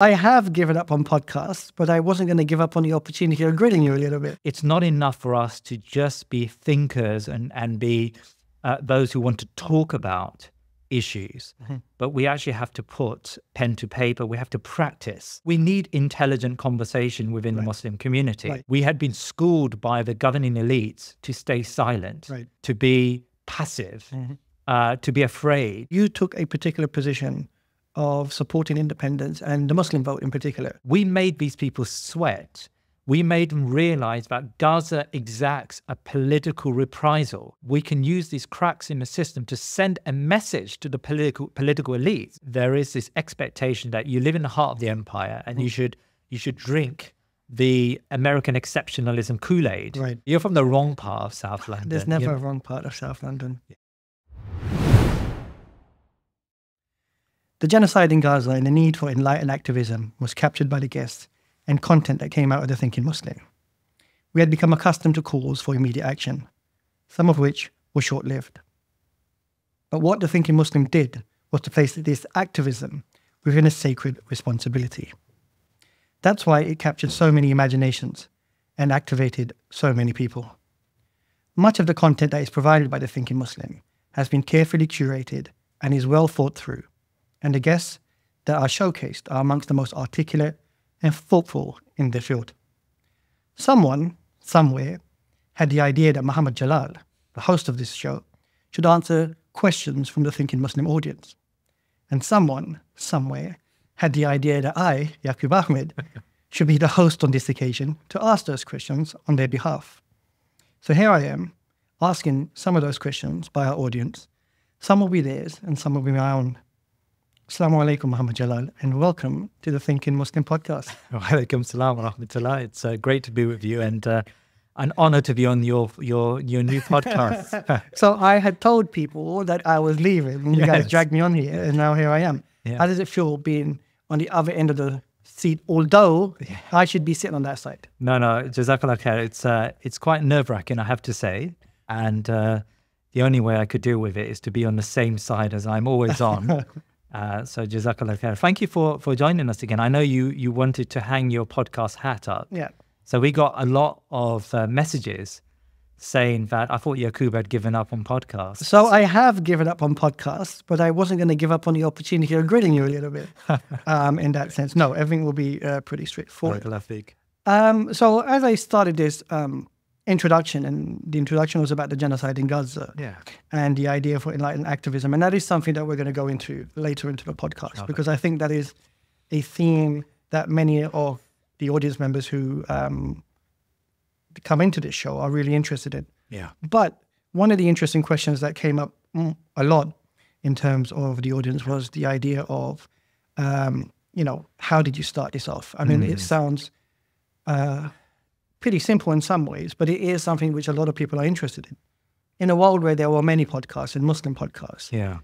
I have given up on podcasts, but I wasn't going to give up on the opportunity of grilling you a little bit. It's not enough for us to just be thinkers and be those who want to talk about issues, but we actually have to put pen to paper. We have to practice. We need intelligent conversation within the Muslim community. We had been schooled by the governing elites to stay silent, to be passive, to be afraid. You took a particular position of supporting independence and the Muslim vote in particular. We made these people sweat. We made them realize that Gaza exacts a political reprisal. We can use these cracks in the system to send a message to the political elites. There is this expectation that you live in the heart of the empire and you should drink the American exceptionalism Kool-Aid. Right. You're from the wrong part of South London. There's never a wrong part of South London. The genocide in Gaza and the need for enlightened activism was captured by the guests and content that came out of the Thinking Muslim. We had become accustomed to calls for immediate action, some of which were short-lived. But what the Thinking Muslim did was to place this activism within a sacred responsibility. That's why it captured so many imaginations and activated so many people. Much of the content that is provided by the Thinking Muslim has been carefully curated and is well thought through, and the guests that are showcased are amongst the most articulate and thoughtful in their field. Someone, somewhere, had the idea that Muhammad Jalal, the host of this show, should answer questions from the Thinking Muslim audience. And someone, somewhere, had the idea that I, Yakoob Ahmed, should be the host on this occasion to ask those questions on their behalf. So here I am, asking some of those questions by our audience. Some will be theirs and some will be my own. Assalamu alaikum, Muhammad Jalal, and welcome to the Thinking Muslim podcast. Wa alaikum salam wa rahmatullah. It's great to be with you and an honor to be on your new podcast. So I had told people that I was leaving and you guys dragged me on here and now here I am. Yeah. How does it feel being on the other end of the seat, although I should be sitting on that side? No, Jazakallah khair. It's quite nerve-wracking, I have to say. And the only way I could deal with it is to be on the same side as I'm always on. So Jazakallah khair. Thank you for joining us again. I know you wanted to hang your podcast hat up. Yeah. So we got a lot of messages saying that I thought Yakoob had given up on podcasts. So I have given up on podcasts, but I wasn't going to give up on the opportunity of grilling you a little bit in that sense. No, everything will be pretty straightforward. So as I started this introduction, and the introduction was about the genocide in Gaza and the idea for enlightened activism. And that is something that we're going to go into later into the podcast, because I think that is a theme that many of the audience members who come into this show are really interested in. Yeah. But one of the interesting questions that came up a lot in terms of the audience was the idea of, how did you start this off? I mean, it sounds pretty simple in some ways, but it is something which a lot of people are interested in. In a world where there were many podcasts and Muslim podcasts,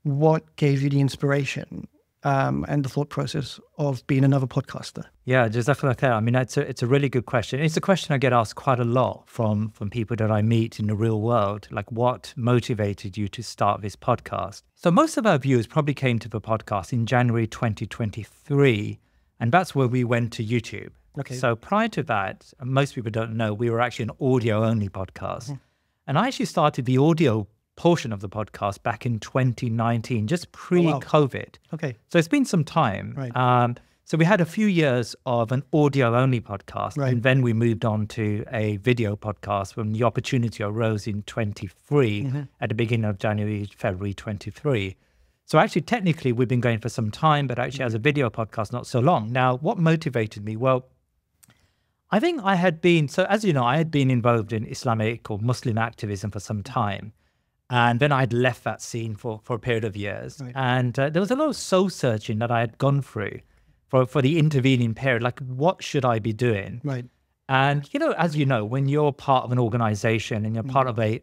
what gave you the inspiration and the thought process of being another podcaster? Yeah, Jazakallah khair. I mean, it's a really good question. It's a question I get asked quite a lot from people that I meet in the real world. Like, what motivated you to start this podcast? So most of our viewers probably came to the podcast in January 2023, and that's where we went to YouTube. Okay. So prior to that, most people don't know, we were actually an audio-only podcast. And I actually started the audio portion of the podcast back in 2019, just pre-COVID. Okay. So it's been some time. Right. So we had a few years of an audio-only podcast, and then we moved on to a video podcast when the opportunity arose in 23, at the beginning of February 23. So actually, technically, we've been going for some time, but actually as a video podcast, not so long. Now, what motivated me? Well, I think I had been, so as you know, I had been involved in Islamic or Muslim activism for some time. And then I'd left that scene for a period of years. Right. And there was a lot of soul searching that I had gone through for the intervening period. Like, what should I be doing? Right. And, as you know, when you're part of an organization and you're part of a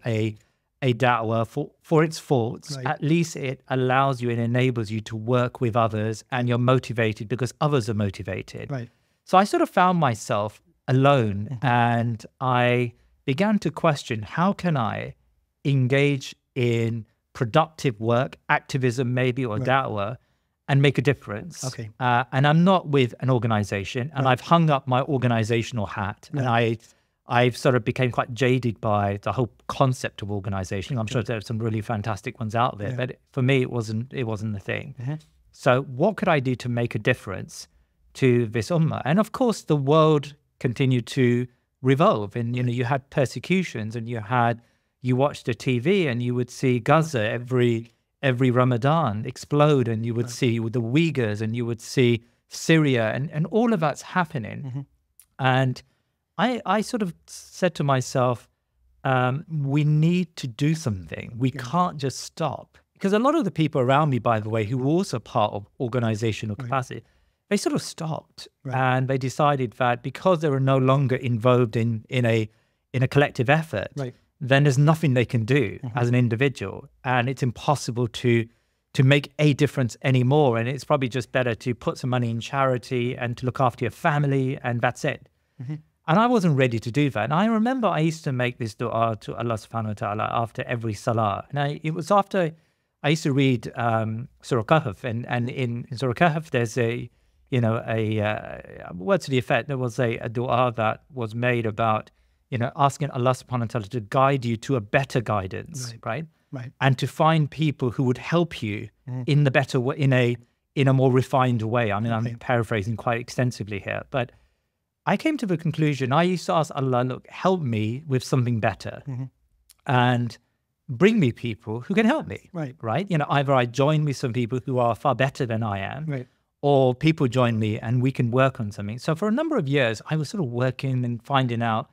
da'wah for its faults, at least it allows you and enables you to work with others, and you're motivated because others are motivated. Right. So I sort of found myself alone, and I began to question, how can I engage in productive work, activism maybe, or da'wah, and make a difference. Okay. And I'm not with an organization, and I've hung up my organizational hat, and I've sort of became quite jaded by the whole concept of organization. I'm sure there are some really fantastic ones out there, but for me, it wasn't the thing. So what could I do to make a difference to this ummah? And of course, the world continued to revolve, and you had persecutions, and you watched the TV, and you would see Gaza every Ramadan explode, and you would see the Uyghurs, and you would see Syria, and all of that's happening. And I sort of said to myself, we need to do something. We can't just stop. Because a lot of the people around me, by the way, who were also part of organizational capacity, they sort of stopped, and they decided that because they were no longer involved in a collective effort, then there's nothing they can do as an individual, and it's impossible to make a difference anymore. And it's probably just better to put some money in charity and to look after your family, and that's it. And I wasn't ready to do that. And I remember I used to make this dua to Allah subhanahu wa ta'ala after every salah. And it was after I used to read Surah Kahf, and in Surah Kahf there's a word to the effect, there was a dua that was made about, asking Allah subhanahu wa ta'ala to guide you to a better guidance, right? And to find people who would help you in the better way, in a more refined way. I mean, I'm paraphrasing quite extensively here, but I came to the conclusion, I used to ask Allah, look, help me with something better, and bring me people who can help me, right? Either I join with some people who are far better than I am, or people join me and we can work on something. So for a number of years, I was sort of working and finding out,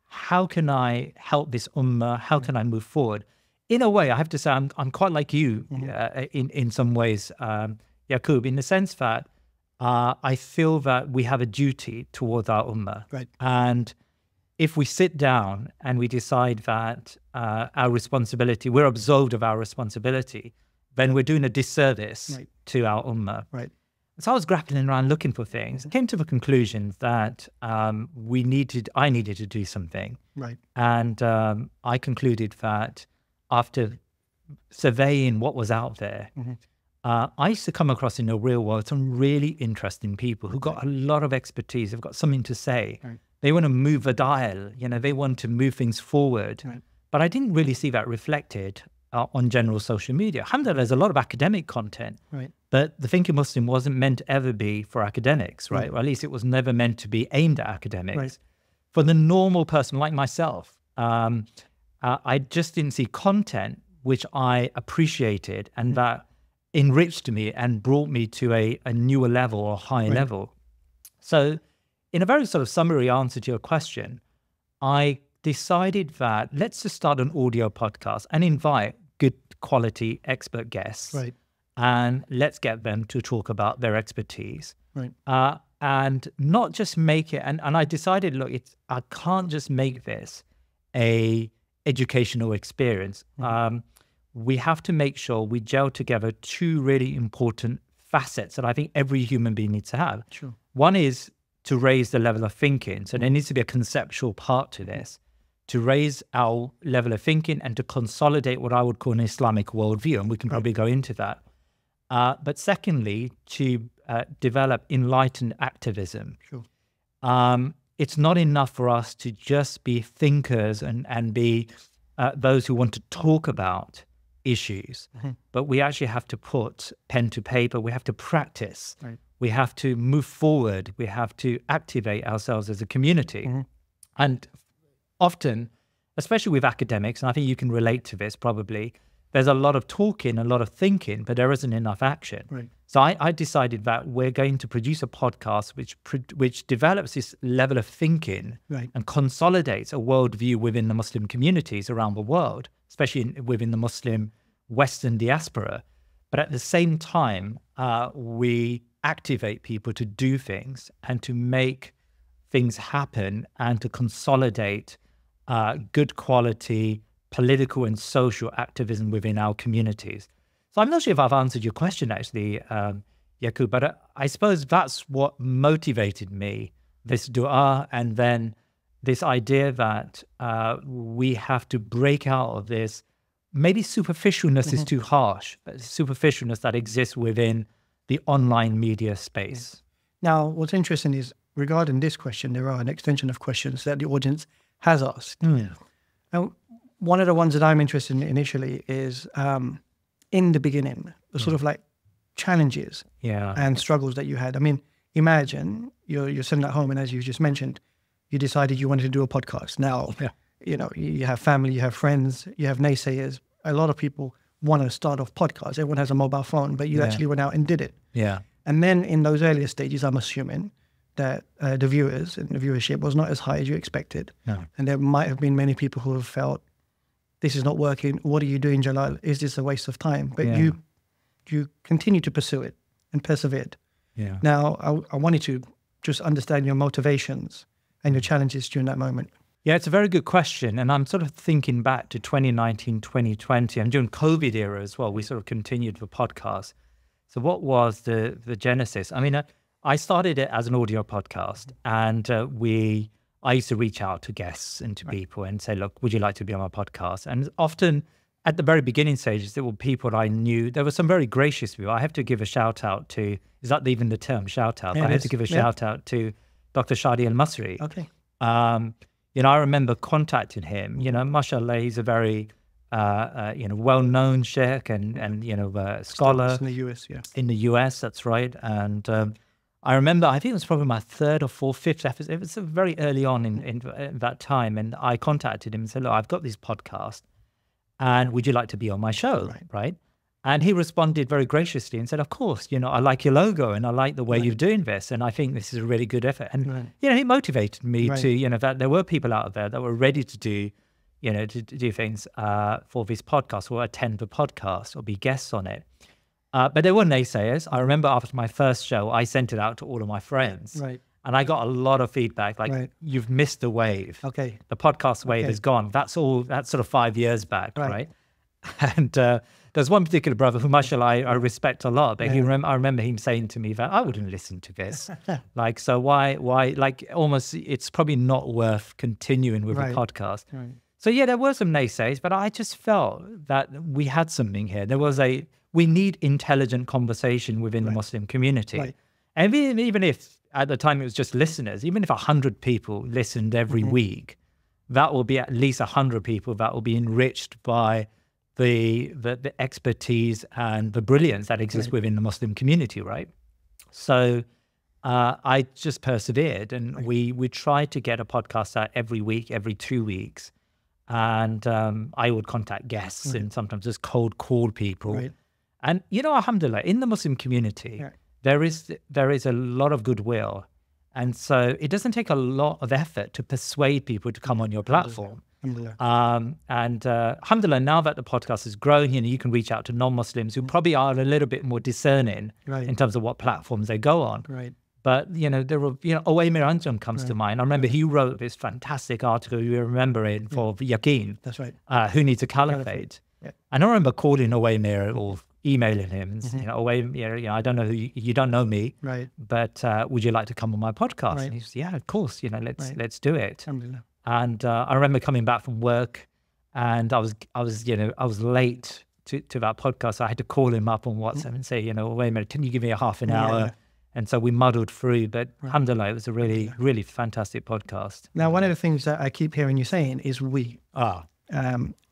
how can I help this ummah? How can I move forward? In a way, I have to say, I'm quite like you in some ways, Yakoob, in the sense that I feel that we have a duty towards our ummah. And if we sit down and we decide that our responsibility, we're absolved of our responsibility, then we're doing a disservice to our ummah. So I was grappling around looking for things. I came to the conclusion that I needed to do something. And I concluded that after surveying what was out there, I used to come across in the real world some really interesting people who got a lot of expertise. They've got something to say. They want to move the dial. They want to move things forward. But I didn't really see that reflected on general social media. Alhamdulillah, there's a lot of academic content, but the Thinking Muslim wasn't meant to ever be for academics, or at least it was never meant to be aimed at academics. For the normal person like myself, I just didn't see content which I appreciated and that enriched me and brought me to a newer level or higher level. So in a very sort of summary answer to your question, I decided that let's just start an audio podcast and invite good quality expert guests, and let's get them to talk about their expertise, and not just make it. And I decided, look, I can't just make this a educational experience. We have to make sure we gel together two really important facets that I think every human being needs to have. One is to raise the level of thinking. So there needs to be a conceptual part to this, to raise our level of thinking and to consolidate what I would call an Islamic worldview. And we can probably go into that. But secondly, to develop enlightened activism. It's not enough for us to just be thinkers and be those who want to talk about issues, but we actually have to put pen to paper. We have to practice. We have to move forward. We have to activate ourselves as a community. And often, especially with academics, and I think you can relate to this probably, there's a lot of talking, a lot of thinking, but there isn't enough action. So I decided that we're going to produce a podcast which develops this level of thinking and consolidates a worldview within the Muslim communities around the world, especially within the Muslim Western diaspora. But at the same time, we activate people to do things and to make things happen and to consolidate good quality political and social activism within our communities. So I'm not sure if I've answered your question, actually, Yakoob, but I suppose that's what motivated me, this dua, and then this idea that we have to break out of this, maybe superficialness is too harsh, but superficialness that exists within the online media space. Now, what's interesting is regarding this question, there are an extension of questions that the audience has asked. And one of the ones that I'm interested in initially is in the beginning, the sort of like challenges and struggles that you had. I mean, imagine you're sitting at home and, as you just mentioned, you decided you wanted to do a podcast. Now, you know, you have family, you have friends, you have naysayers. A lot of people want to start off podcasts. Everyone has a mobile phone, but you actually went out and did it. And then in those earlier stages, I'm assuming that the viewers and the viewership was not as high as you expected. And there might have been many people who have felt, this is not working. What are you doing, Jalal? Is this a waste of time? But you continue to pursue it and persevered. Now, I wanted to just understand your motivations and your challenges during that moment. Yeah, it's a very good question. And I'm sort of thinking back to 2019, 2020, and during COVID era as well, we sort of continued the podcast. So what was the genesis? I mean, I started it as an audio podcast, and I used to reach out to guests and to people and say, look, would you like to be on my podcast? And often at the very beginning stages, there were people I knew. There were some very gracious people. I have to give a shout out to, is that even the term, shout out? I have to give a shout out to Dr. Shadi Al-Masri. You know, I remember contacting him, you know, mashallah, he's a very, you know, well-known sheikh and you know, scholar. In the US, In the US, that's right. And I remember, I think it was probably my third or fourth, fifth episode. It was very early on in that time. And I contacted him and said, look, I've got this podcast and would you like to be on my show, right? And he responded very graciously and said, of course, you know, I like your logo and I like the way you're doing this. And I think this is a really good effort. And, you know, it motivated me to, you know, that there were people out there that were ready to do, you know, to do things for this podcast or attend the podcast or be guests on it. But there were naysayers. I remember after my first show, I sent it out to all of my friends. And I got a lot of feedback, like, you've missed the wave. The podcast wave is gone. That's sort of 5 years back, right? And there's one particular brother who, mashallah, I respect a lot. But I remember him saying to me that I wouldn't listen to this. Like, so why, like, almost, it's probably not worth continuing with the podcast. So yeah, there were some naysayers, but I just felt that we had something here. There was we need intelligent conversation within the Muslim community. And even if at the time it was just listeners, even if 100 people listened every week, that will be at least 100 people that will be enriched by the expertise and the brilliance that exists within the Muslim community, right? So I just persevered, and we tried to get a podcast out every week, every 2 weeks. And I would contact guests and sometimes just cold call people. And, you know, alhamdulillah, in the Muslim community, there is a lot of goodwill. And so it doesn't take a lot of effort to persuade people to come on your platform. Alhamdulillah, now that the podcast has grown, you know, you can reach out to non-Muslims who probably are a little bit more discerning in terms of what platforms they go on. But, you know, there were, you know, Owaimir Anjum comes to mind. I remember he wrote this fantastic article, you remember it, for Yaqeen. Who Needs a Caliphate. And I remember calling Owaimir or emailing him and you know, Owaimir, you know, I don't know who you don't know me, but would you like to come on my podcast? And he said, yeah, of course, you know, let's do it. And I remember coming back from work, and I was you know, I was late to that podcast. So I had to call him up on WhatsApp and say, you know, wait a minute, can you give me a half an hour? And so we muddled through, but alhamdulillah, it was a really, really fantastic podcast. Now, one of the things that I keep hearing you saying is we.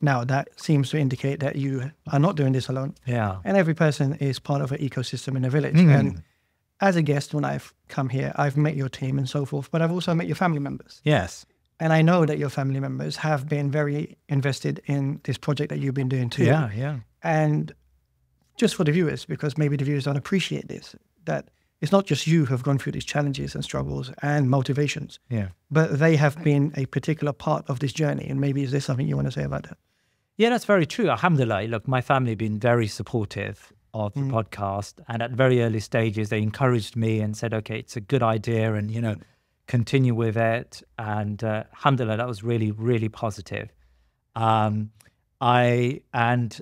Now, that seems to indicate that you are not doing this alone. And every person is part of an ecosystem in a village. And as a guest, when I've come here, I've met your team and so forth, but I've also met your family members. And I know that your family members have been very invested in this project that you've been doing too. And just for the viewers, because maybe the viewers don't appreciate this, that it's not just you who have gone through these challenges and struggles and motivations, but they have been a particular part of this journey. And maybe is there something you want to say about that? Yeah, that's very true. Alhamdulillah, look, my family have been very supportive of the podcast. And at very early stages, they encouraged me and said, okay, it's a good idea and, you know, continue with it. And alhamdulillah, that was really, really positive. It's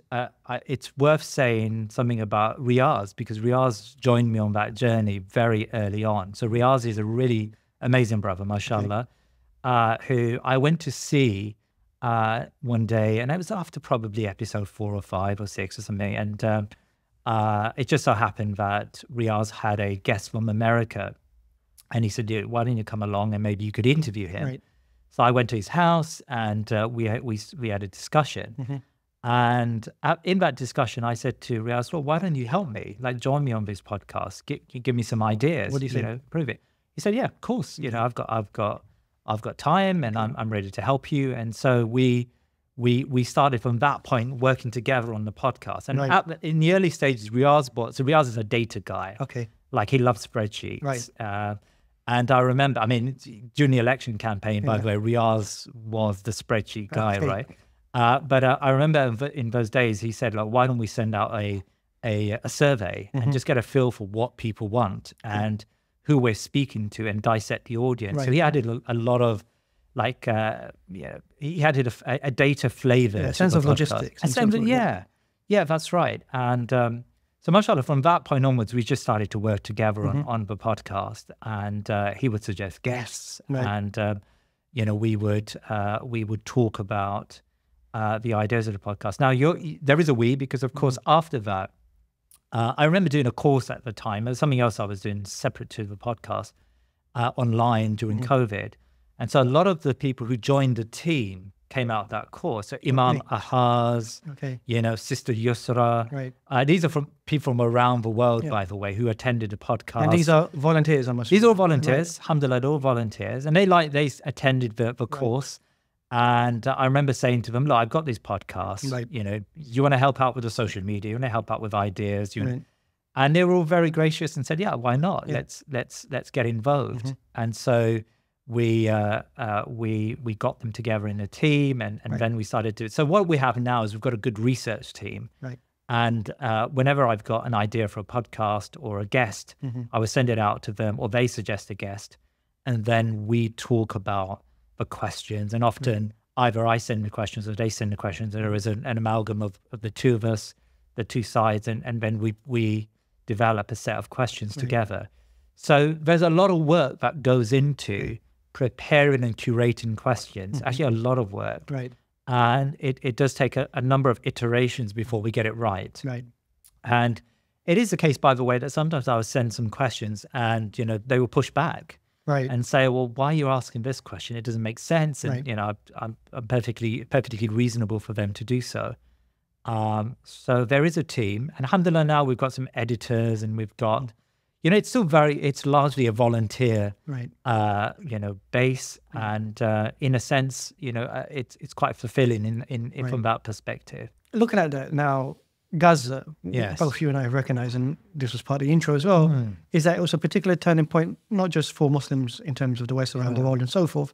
worth saying something about Riaz, because Riaz joined me on that journey very early on. So Riaz is a really amazing brother, mashallah, who I went to see one day, and it was after probably episode 4 or 5 or 6 or something. And it just so happened that Riaz had a guest from America, and he said, why don't you come along and maybe you could interview him? Right. So I went to his house, and we had a discussion. And in that discussion, I said to Riaz, well, why don't you help me? Like, join me on this podcast. Give me some ideas. What do you say? Prove it. He said, yeah, of course. I've got time, and I'm ready to help you. And so we started from that point working together on the podcast. And in the early stages, Riaz is a data guy. Okay. Like, he loves spreadsheets. Right. And I remember, during the election campaign, by the way, Riaz was the spreadsheet guy, right? But I remember in those days, he said, like, why don't we send out a survey and just get a feel for what people want and who we're speaking to and dissect the audience. So he added a lot of, like, he added a data flavor. A sense of logistics. Yeah, that's right. And so mashallah, from that point onwards, we just started to work together on the podcast, and he would suggest guests, and we would talk about the ideas of the podcast. Now, there is a we, because of course after that, I remember doing a course at the time. There was something else I was doing separate to the podcast online during COVID, and so a lot of the people who joined the team came out of that course. So Imam Ahaz, Sister Yusra. Right. These are from people from around the world, by the way, who attended the podcast. And these are volunteers, I must say. These are all volunteers. Alhamdulillah, all volunteers. And they attended the course. And I remember saying to them, look, I've got this podcast. Right. You want to help out with the social media? You want to help out with ideas? And they were all very gracious and said, yeah, why not? Yeah. Let's get involved. And so we got them together in a team, and then we started to. So what we have now is we've got a good research team. Right. And whenever I've got an idea for a podcast or a guest, I would send it out to them, or they suggest a guest, and then we talk about the questions. And often either I send the questions or they send the questions, and there is an amalgam of the two of us, the two sides, and then we develop a set of questions together. So there's a lot of work that goes into preparing and curating questions, actually a lot of work. Right. And it does take a number of iterations before we get it right. Right. And it is the case, by the way, that sometimes I would send some questions and, they will push back. Right. And say, well, why are you asking this question? It doesn't make sense. And, I'm perfectly reasonable for them to do so. So there is a team. And alhamdulillah, now we've got some editors, and we've got, it's still it's largely a volunteer, base. And in a sense, it's quite fulfilling in from that perspective. Looking at that now, Gaza, both you and I have recognized, and this was part of the intro as well, is that it was a particular turning point, not just for Muslims in terms of the West around the world and so forth,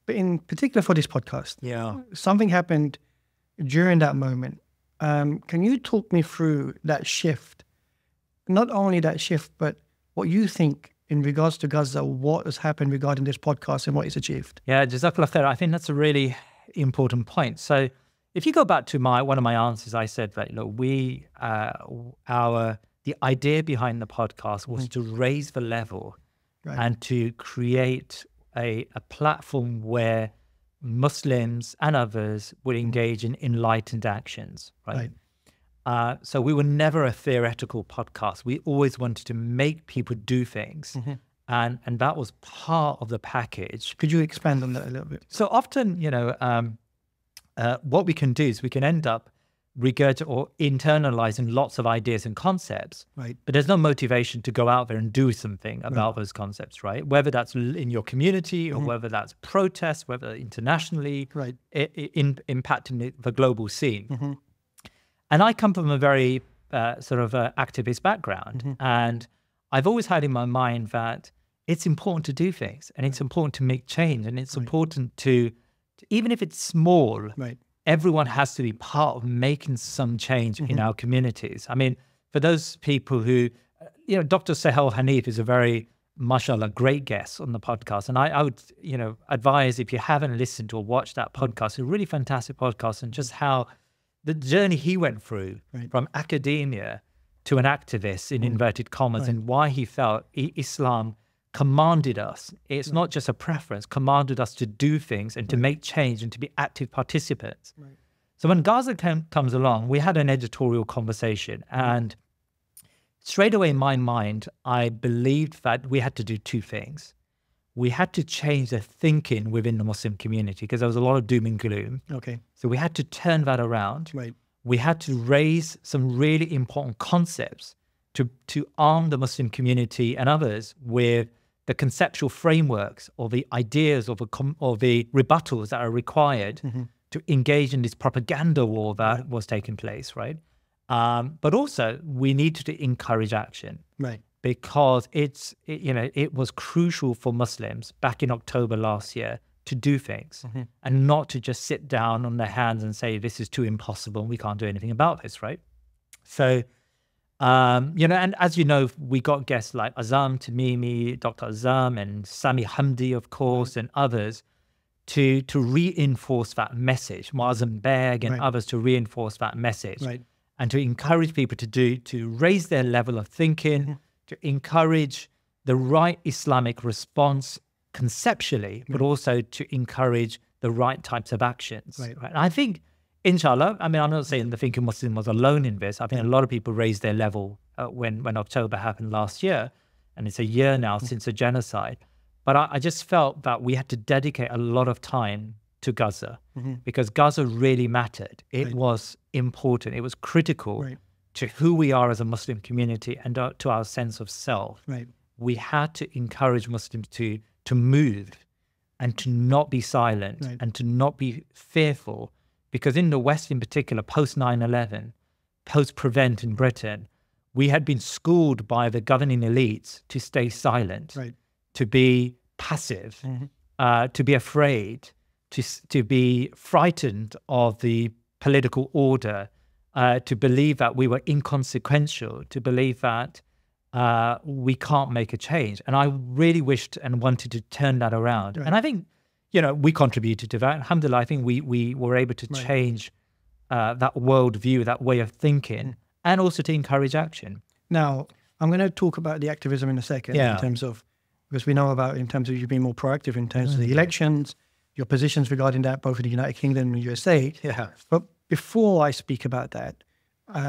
but in particular for this podcast. Yeah. Something happened during that moment. Can you talk me through that shift? Not only that shift, but what you think in regards to Gaza, what has happened regarding this podcast and what it's achieved? Yeah, Jazakallah khair. I think that's a really important point. So if you go back to one of my answers, I said that the idea behind the podcast was to raise the level and to create a platform where Muslims and others would engage in enlightened actions. Right. So we were never a theoretical podcast. We always wanted to make people do things. And that was part of the package. Could you expand on that a little bit? So often, what we can do is we can end up regurgitating or internalizing lots of ideas and concepts, right? But there's no motivation to go out there and do something about those concepts, right? Whether that's in your community or whether that's protests, whether internationally, impacting the global scene. And I come from a very activist background, and I've always had in my mind that it's important to do things, and it's important to make change, and it's important to, even if it's small, everyone has to be part of making some change in our communities. I mean, for those people who, Dr. Sahel Hanif is a very, mashallah, great guest on the podcast. And I would, advise, if you haven't listened to or watched that podcast, a really fantastic podcast, and just how the journey he went through from academia to an activist, in inverted commas, and why he felt Islam commanded us. It's not just a preference, commanded us to do things and to make change and to be active participants. So when Gaza comes along, we had an editorial conversation, and straight away in my mind, I believed that we had to do two things. We had to change the thinking within the Muslim community because there was a lot of doom and gloom. Okay. So we had to turn that around. Right. We had to raise some really important concepts to arm the Muslim community and others with the conceptual frameworks or the ideas or the rebuttals that are required to engage in this propaganda war that was taking place, right? But also we needed to encourage action. Right. Because it was crucial for Muslims back in October last year to do things and not to just sit down on their hands and say, this is too impossible and we can't do anything about this, right? So, and as you know, we got guests like Azam Tamimi, Dr. Azam and Sami Hamdi, of course, and others to reinforce that message, Muazzam Beg and others to reinforce that message and to encourage people to raise their level of thinking, to encourage the right Islamic response conceptually, but also to encourage the right types of actions. Right? And I think, inshallah, I mean, I'm not saying the Thinking Muslim was alone in this. I think a lot of people raised their level when October happened last year, and it's a year now since the genocide. But I just felt that we had to dedicate a lot of time to Gaza because Gaza really mattered. It was important. It was critical to who we are as a Muslim community and to our sense of self. Right. We had to encourage Muslims to move and to not be silent and to not be fearful, because in the West in particular, post 9/11, post Prevent in Britain, we had been schooled by the governing elites to stay silent, to be passive, to be afraid, to be frightened of the political order, to believe that we were inconsequential, to believe that we can't make a change. And I really wished and wanted to turn that around. And I think, we contributed to that. Alhamdulillah, I think we were able to change that worldview, that way of thinking, and also to encourage action. Now, I'm going to talk about the activism in a second in terms of, because we know about in terms of you being more proactive in terms of the elections, your positions regarding that, both in the United Kingdom and USA. But before I speak about that,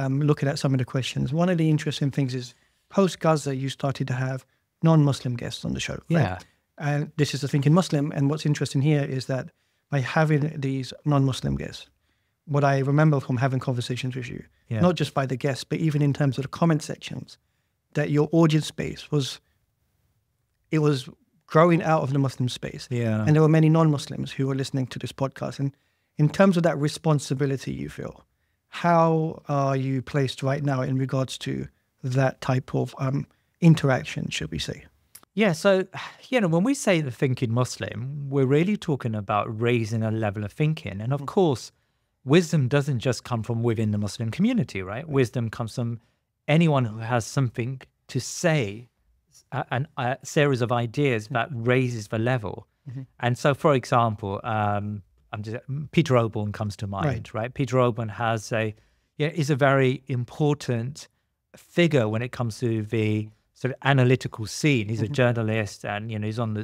looking at some of the questions, one of the interesting things is post-Gaza, you started to have non-Muslim guests on the show. Right? And this is the Thinking Muslim. And what's interesting here is that by having these non-Muslim guests, what I remember from having conversations with you, not just by the guests, but even in terms of the comment sections, that your audience space was growing out of the Muslim space. And there were many non-Muslims who were listening to this podcast. And in terms of that responsibility you feel, how are you placed right now in regards to that type of interaction, should we say? Yeah, so, when we say the Thinking Muslim, we're really talking about raising a level of thinking. And of course, wisdom doesn't just come from within the Muslim community, right? Wisdom comes from anyone who has something to say, a series of ideas that raises the level. And so, for example, Peter Oborn comes to mind, right? Peter Oborn is a very important figure when it comes to the sort of analytical scene. He's a journalist, and he is on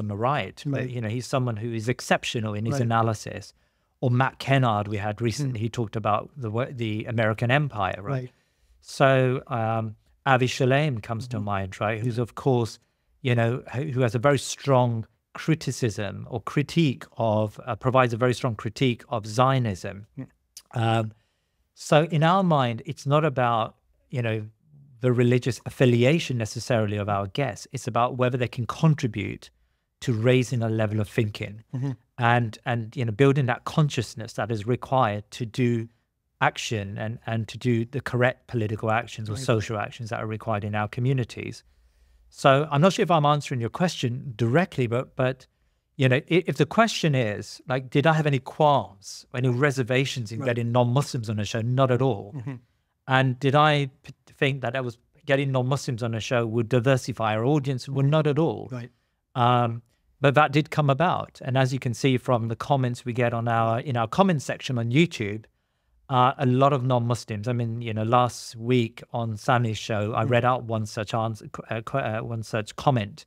the right, but he's someone who is exceptional in his analysis. Or Matt Kennard, we had recently, he talked about the American Empire, right? So Avi Shalem comes to mind, right? Who's of course, who has a very strong criticism or critique of, provides a very strong critique of Zionism. So in our mind, it's not about, the religious affiliation necessarily of our guests. It's about whether they can contribute to raising a level of thinking and building that consciousness that is required to do action and to do the correct political actions or social actions that are required in our communities. So I'm not sure if I'm answering your question directly, but if the question is, like, did I have any qualms, any reservations in getting non-Muslims on the show? Not at all. And did I think that getting non-Muslims on the show would diversify our audience? Well, not at all. But that did come about. And as you can see from the comments we get in our comment section on YouTube, a lot of non-Muslims. I mean, last week on Sami's show, I read out one such comment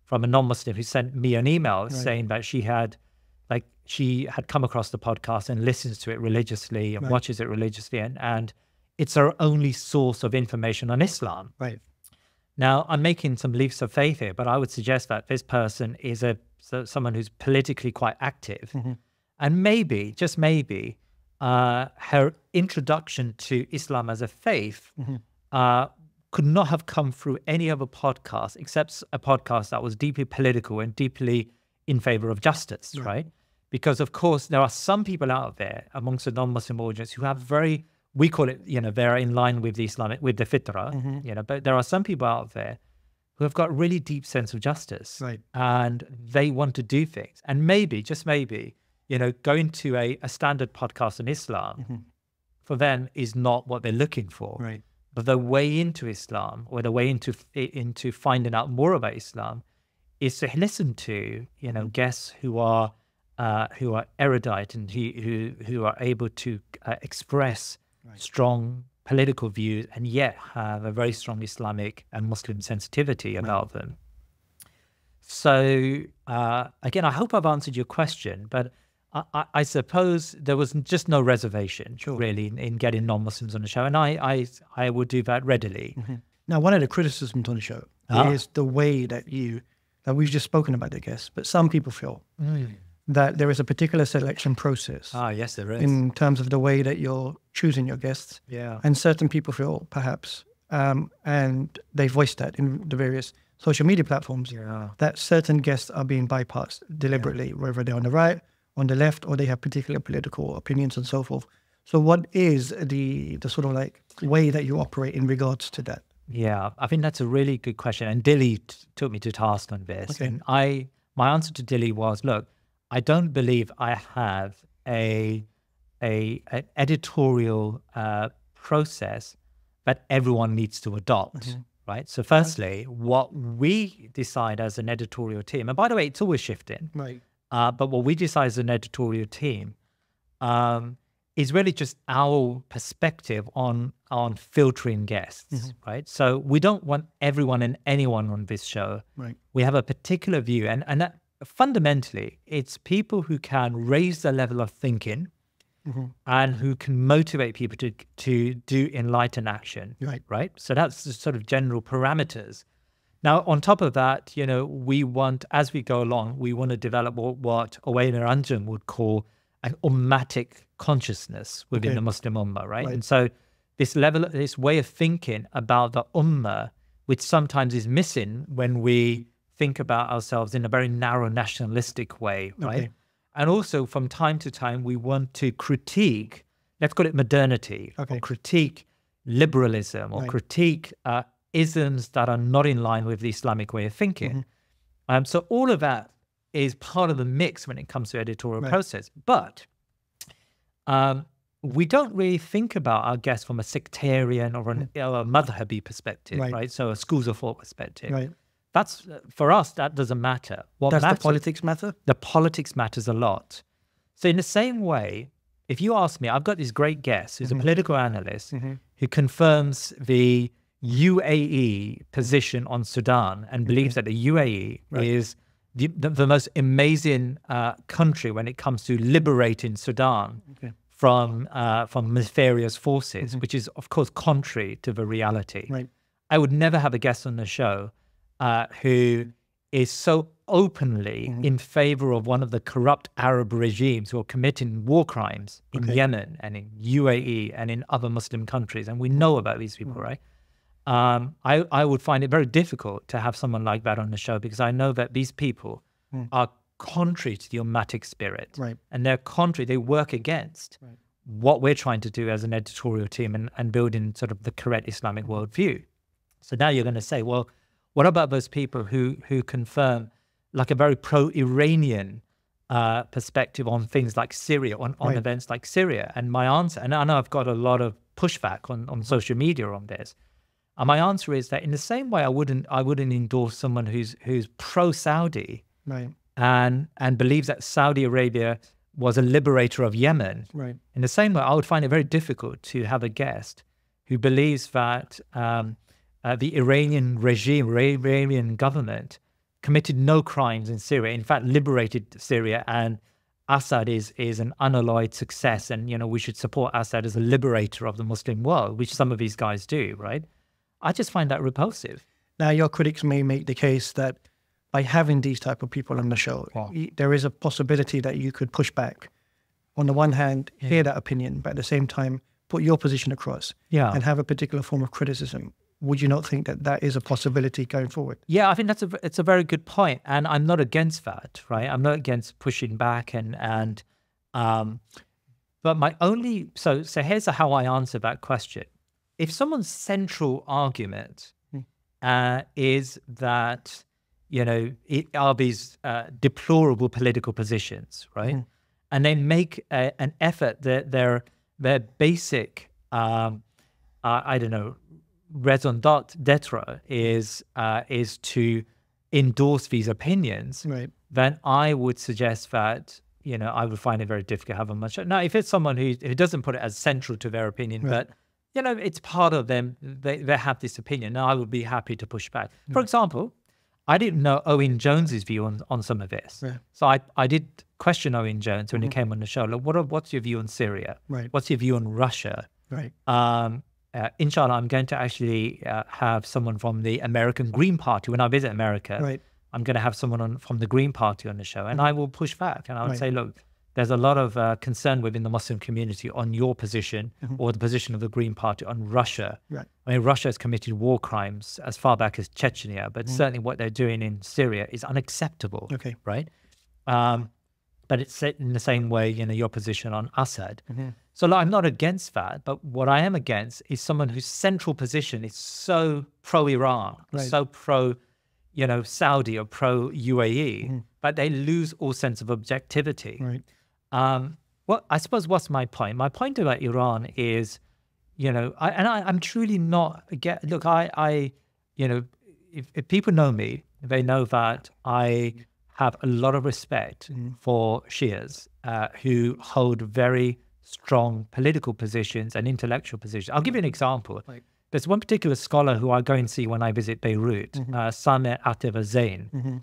from a non-Muslim who sent me an email saying that she had come across the podcast and listens to it religiously and watches it religiously, and it's our only source of information on Islam. Right. Now, I'm making some leaps of faith here, but I would suggest that this person is someone who's politically quite active. And maybe, just maybe, her introduction to Islam as a faith could not have come through any other podcast except a podcast that was deeply political and deeply in favor of justice, right? Because, of course, there are some people out there amongst the non-Muslim audience who have very, we call it, they're in line with the Islamic, with the fitrah, but there are some people out there who have got really deep sense of justice, right, and they want to do things. And maybe, just maybe, going to a standard podcast on Islam for them is not what they're looking for. Right. But the way into Islam, or the way into finding out more about Islam, is to listen to guests who are erudite and who are able to express strong political views and yet have a very strong Islamic and Muslim sensitivity about them. So again, I hope I've answered your question, but I suppose there was just no reservation really in getting non-Muslims on the show, and I would do that readily. Now, one of the criticisms on the show is the way that we've just spoken about the guests, but some people feel that there is a particular selection process. Yes, there is. In terms of the way that you're choosing your guests. Yeah. And certain people feel, perhaps, and they voiced that in the various social media platforms, that certain guests are being bypassed deliberately, whether they're on the right, on the left, or they have particular political opinions and so forth. So what is the sort of like way that you operate in regards to that? Yeah, I think that's a really good question. And Dilly took me to task on this. Okay. And my answer to Dilly was, look, I don't believe I have an editorial process that everyone needs to adopt, right? So firstly, what we decide as an editorial team, and by the way, it's always shifting, right? But what we decide as an editorial team is really just our perspective on filtering guests, right? So we don't want everyone and anyone on this show. Right. We have a particular view, and that, fundamentally, it's people who can raise the level of thinking and who can motivate people to do enlightened action, right? So that's the sort of general parameters. Now, on top of that, we want, as we go along, we want to develop what Owain Anjum would call an ummatic consciousness within the Muslim Ummah, right? And so this way of thinking about the Ummah, which sometimes is missing when we think about ourselves in a very narrow nationalistic way, right? And also from time to time, we want to critique, let's call it modernity, or critique liberalism, or critique isms that are not in line with the Islamic way of thinking. So all of that is part of the mix when it comes to editorial process. But we don't really think about our guests from a sectarian or a madhabi perspective, right? So a schools of thought perspective. Right. That's, for us, that doesn't matter. Does the politics matter? The politics matters a lot. So in the same way, if you ask me, I've got this great guest who's a political analyst who confirms the UAE position on Sudan and believes that the UAE is the most amazing country when it comes to liberating Sudan from nefarious forces, which is, of course, contrary to the reality. Right. I would never have a guest on the show who is so openly in favor of one of the corrupt Arab regimes who are committing war crimes in Yemen and in UAE and in other Muslim countries. And we know about these people, right? I would find it very difficult to have someone like that on the show, because I know that these people are contrary to the ummatic spirit. Right. And they're contrary, they work against what we're trying to do as an editorial team and building sort of the correct Islamic worldview. So now you're going to say, well, what about those people who confirm like a very pro-Iranian perspective on things like Syria, on events like Syria? And my answer, and I know I've got a lot of pushback on social media on this, and my answer is that in the same way I wouldn't endorse someone who's pro-Saudi and believes that Saudi Arabia was a liberator of Yemen. Right. In the same way, I would find it very difficult to have a guest who believes that the Iranian regime, Iranian government, committed no crimes in Syria, in fact, liberated Syria and Assad is an unalloyed success, and we should support Assad as a liberator of the Muslim world, which some of these guys do, right? I just find that repulsive. Now, your critics may make the case that by having these type of people on the show, there is a possibility that you could push back. On the one hand, hear that opinion, but at the same time, put your position across and have a particular form of criticism. Would you not think that that is a possibility going forward? Yeah, I think it's a very good point, and I'm not against that, right? I'm not against pushing back, but my only so here's how I answer that question. If someone's central argument is that it are these deplorable political positions, right, and they make an effort that their basic I don't know, raison d'etre is to endorse these opinions, right, then I would suggest that I would find it very difficult to have a much. Now, if it's someone who doesn't put it as central to their opinion, but it's part of them, they have this opinion, now I would be happy to push back. For example, I didn't know Owen Jones's view on some of this, so I did question Owen Jones when he came on the show. Like, what's your view on Syria? Right. What's your view on Russia? Right. Inshallah, I'm going to actually have someone from the American Green Party when I visit America. Right. I'm going to have someone from the Green Party on the show, and I will push back, and I would say, look, there's a lot of concern within the Muslim community on your position or the position of the Green Party on Russia. Right. I mean, Russia has committed war crimes as far back as Chechnya, but certainly what they're doing in Syria is unacceptable. Okay. Right. But it's in the same way, your position on Assad. So look, I'm not against that, but what I am against is someone whose central position is so pro-Iran, so pro, Saudi or pro-UAE, but they lose all sense of objectivity. Right. Well, I suppose what's my point? My point about Iran is, I'm truly not against. Look, if people know me, they know that I have a lot of respect for Shias who hold very strong political positions and intellectual positions. I'll give you an example. There's one particular scholar who I go and see when I visit Beirut, Sameh Zain.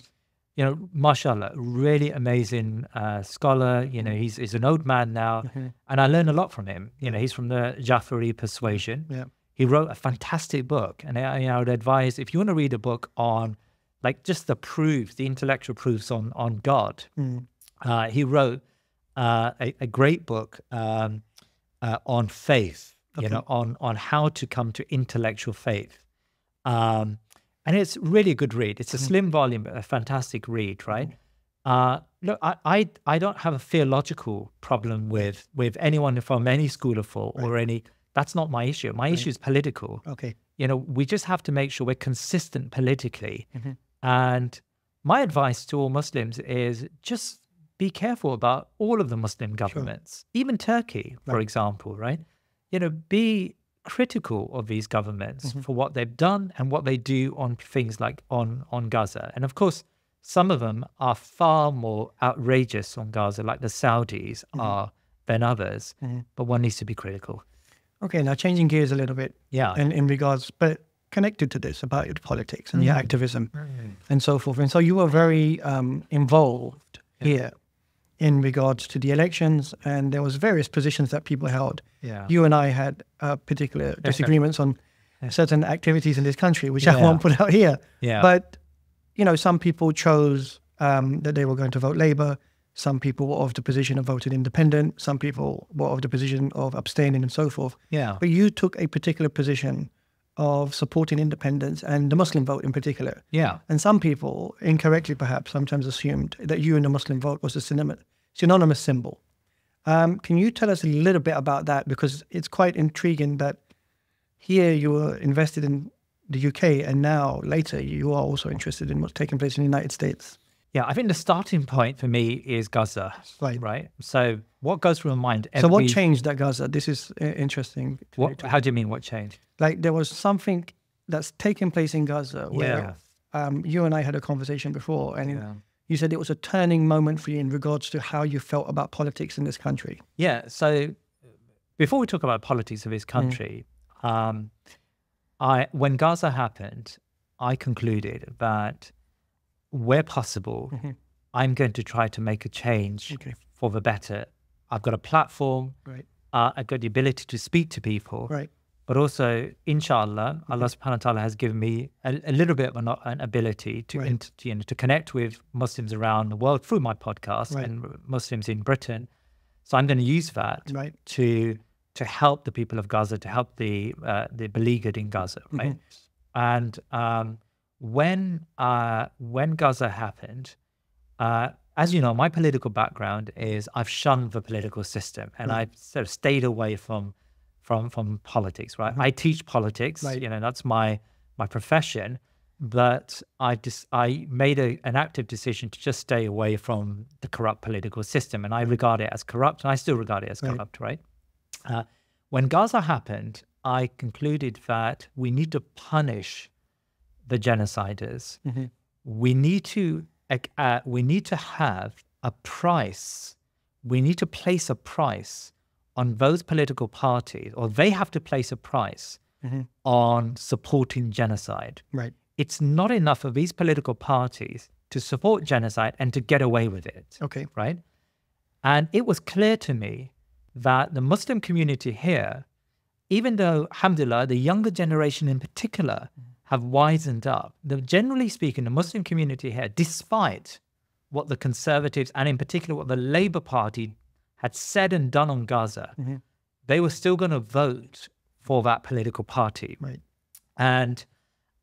Mashallah, really amazing scholar. He's an old man now, and I learn a lot from him. He's from the Jafari persuasion. Yeah. He wrote a fantastic book, and I would advise, if you want to read a book on just the proofs, the intellectual proofs on God, he wrote a great book on faith, on how to come to intellectual faith. And it's really a good read. It's a slim volume, but a fantastic read, right? Look, I don't have a theological problem with anyone from any school of thought or any. That's not my issue. My issue is political. Okay. We just have to make sure we're consistent politically. And my advice to all Muslims is just be careful about all of the Muslim governments, even Turkey, for example, right? Be critical of these governments for what they've done and what they do on things like on Gaza. And of course, some of them are far more outrageous on Gaza, like the Saudis are, than others. But one needs to be critical. Okay, now changing gears a little bit. Yeah. In regards, but connected to this about your politics and your activism and so forth. And so you were very involved here in regards to the elections, and there was various positions that people held. Yeah. You and I had particular disagreements on certain activities in this country, which I won't put out here. Yeah. But, some people chose that they were going to vote Labour. Some people were of the position of voting independent. Some people were of the position of abstaining and so forth. Yeah. But you took a particular position of supporting independence and the Muslim vote in particular. Yeah. And some people, incorrectly perhaps, sometimes assumed that you and the Muslim vote was a synonymous symbol. Can you tell us a little bit about that? Because it's quite intriguing that here you were invested in the UK and now later you are also interested in what's taking place in the United States. Yeah, I think the starting point for me is Gaza, right? So what goes through my mind? So what changed at Gaza? This is interesting. How do you mean what changed? Like there was something that's taken place in Gaza where you and I had a conversation before and you said it was a turning moment for you in regards to how you felt about politics in this country. Yeah, so before we talk about politics of this country, when Gaza happened, I concluded that where possible, I'm going to try to make a change for the better. I've got a platform. Right. I've got the ability to speak to people. Right. But also, inshallah, Allah subhanahu wa ta'ala has given me a little bit of an ability to, to connect with Muslims around the world through my podcast and Muslims in Britain. So I'm going to use that to help the people of Gaza, to help the beleaguered in Gaza, right? And when Gaza happened, as you know, my political background is I've shunned the political system, and I've sort of stayed away from politics, right? I teach politics, that's my profession, but I made an active decision to just stay away from the corrupt political system, and I regard it as corrupt, and I still regard it as corrupt, right? When Gaza happened, I concluded that we need to punish the genociders. We need to have a price. We need to place a price on those political parties, or they have to place a price on supporting genocide. Right. It's not enough for these political parties to support genocide and to get away with it. Okay. Right. And it was clear to me that the Muslim community here, even though, alhamdulillah, the younger generation in particular have wisened up, generally speaking, the Muslim community here, despite what the Conservatives and in particular what the Labour Party had said and done on Gaza, they were still going to vote for that political party. Right. And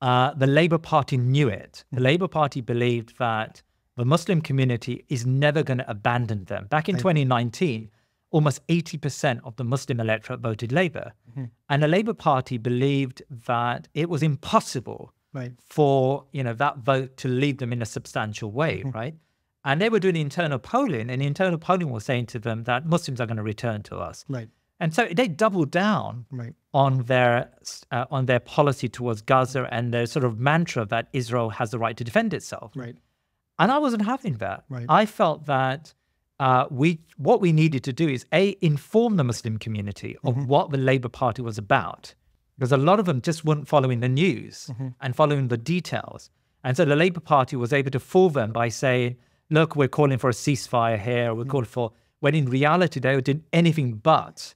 the Labour Party knew it. The Labour Party believed that the Muslim community is never going to abandon them. Back in 2019, almost 80% of the Muslim electorate voted Labour. And the Labour Party believed that it was impossible for that vote to lead them in a substantial way, right? And they were doing internal polling, and the internal polling was saying to them that Muslims are going to return to us. Right. And so they doubled down on their policy towards Gaza and their sort of mantra that Israel has the right to defend itself. Right. And I wasn't having that. Right. I felt that what we needed to do is inform the Muslim community of what the Labour Party was about, because a lot of them just weren't following the news and following the details. And so the Labour Party was able to fool them by saying, look, we're calling for a ceasefire here, we're calling for, when in reality they were doing anything but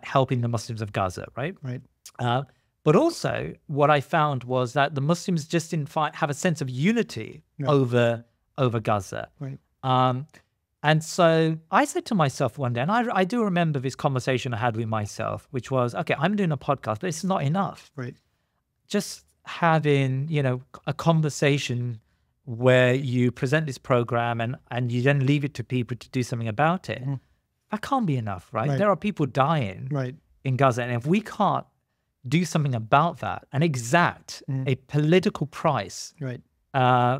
helping the Muslims of Gaza, right? Right. But also what I found was that the Muslims just in fact have a sense of unity over Gaza. Right. And so I said to myself one day, and I do remember this conversation I had with myself, which was, okay, I'm doing a podcast, but it's not enough. Right. Just having, a conversation where you present this program and you then leave it to people to do something about it. That can't be enough, right? There are people dying in Gaza. And if we can't do something about that and exact a political price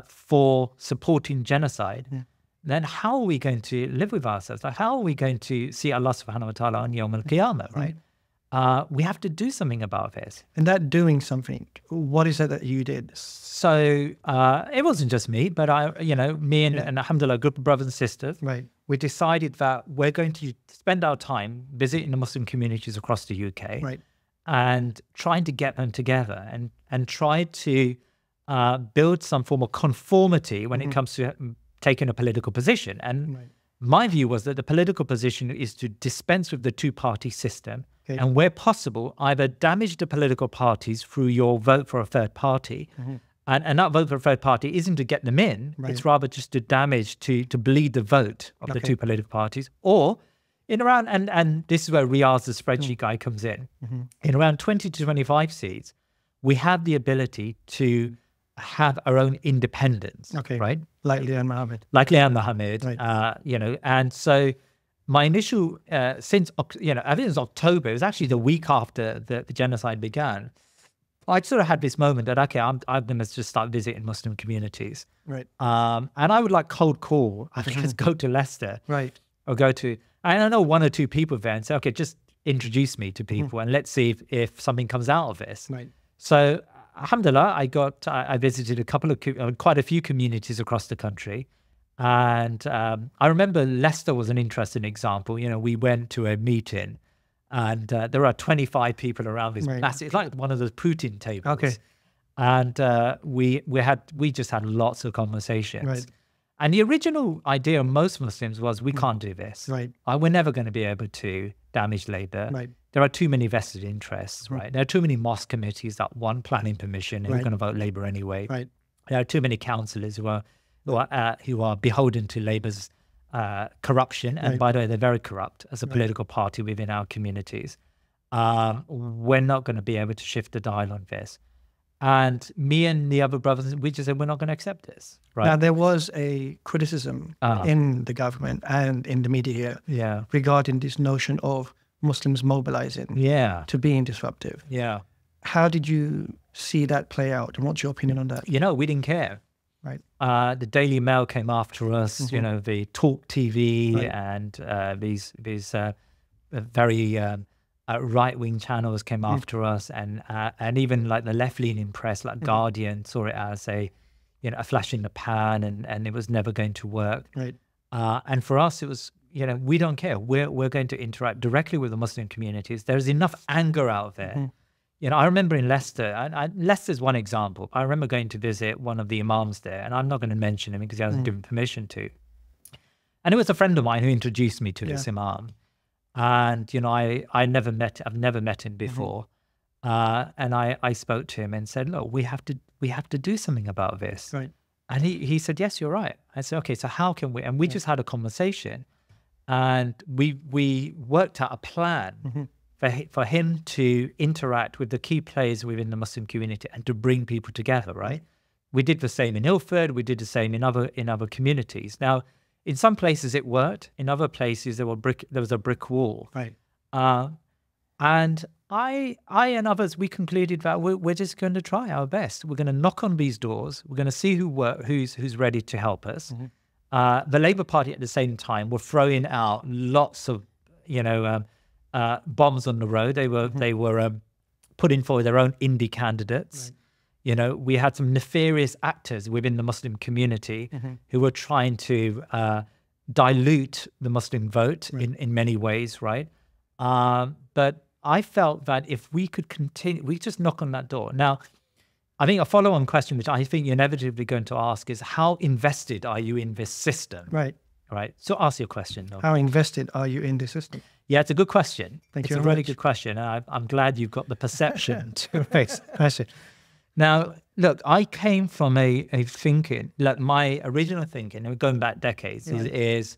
for supporting genocide, then how are we going to live with ourselves? Like, how are we going to see Allah subhanahu wa ta'ala on Yawm al-Qiyamah, right? We have to do something about this. And that doing something, what is it that you did? So it wasn't just me, but me and alhamdulillah, a group of brothers and sisters, we decided that we're going to spend our time visiting the Muslim communities across the UK and trying to get them together and try to build some form of conformity when it comes to taking a political position. And my view was that the political position is to dispense with the two-party system, and where possible, either damage the political parties through your vote for a third party, and that vote for a third party isn't to get them in, it's rather just to damage, to bleed the vote of the two political parties, or in around, and this is where Riyaz, the spreadsheet guy, comes in around 20 to 25 seats, we have the ability to have our own independence, right? Like Liam Mohammed. Like Liam Mohammed, and so my initial, since, I think it was October, it was actually the week after the genocide began, I sort of had this moment that, okay, I'm going to just start visiting Muslim communities. Right. And I would like cold call, I think, go to Leicester. Right. Or go to, and I know one or two people there and say, okay, just introduce me to people and let's see if something comes out of this. Right. So, alhamdulillah, I visited quite a few communities across the country. And I remember Leicester was an interesting example. We went to a meeting and there are 25 people around this massive, it's like one of those Putin tables. Okay. And we just had lots of conversations. Right. And the original idea of most Muslims was, we can't do this. Right. We're never going to be able to damage Labour. Right. There are too many vested interests, right? There are too many mosque committees that want planning permission who are going to vote Labour anyway. Right. There are too many councillors who are beholden to Labour's corruption. And by the way, they're very corrupt as a political party within our communities. We're not going to be able to shift the dial on this. And me and the other brothers, we just said, we're not going to accept this. Right. Now, there was a criticism in the government and in the media regarding this notion of Muslims mobilizing to being disruptive. Yeah. How did you see that play out? And what's your opinion on that? You know, we didn't care. Right. The Daily Mail came after us, you know, the Talk TV and these very right-wing channels came after us, and even like the left-leaning press, like Guardian, saw it as a flash in the pan, and it was never going to work. Right. And for us, it was, we don't care. We're going to interact directly with the Muslim communities. There's enough anger out there. I remember in Leicester, Leicester's one example. I remember going to visit one of the imams there, and I'm not going to mention him because he hasn't given permission to. And it was a friend of mine who introduced me to this imam. And, I've never met him before. And I spoke to him and said, look, we have to do something about this. Right. And he said, yes, you're right. I said, okay, so how can we? And we just had a conversation, and we worked out a plan for him to interact with the key players within the Muslim community and to bring people together, right? We did the same in Ilford. We did the same in other communities. Now, in some places it worked. In other places there was a brick wall. Right. And I and others, we concluded that we're just going to try our best. We're going to knock on these doors. We're going to see who's ready to help us. The Labour Party at the same time were throwing out lots of bombs on the road. They were putting forward their own indie candidates. Right. We had some nefarious actors within the Muslim community who were trying to dilute the Muslim vote in many ways, right? But I felt that if we could continue, we just knock on that door. Now, I think a follow-on question, which I think you're inevitably going to ask, is how invested are you in this system? Right. Right. So ask your question. How invested are you in the system? Yeah, it's a good question. Thank you. It's a really good question. And I'm glad you've got the perception to face it. Now, look, I came from a thinking, like my original thinking, and going back decades, is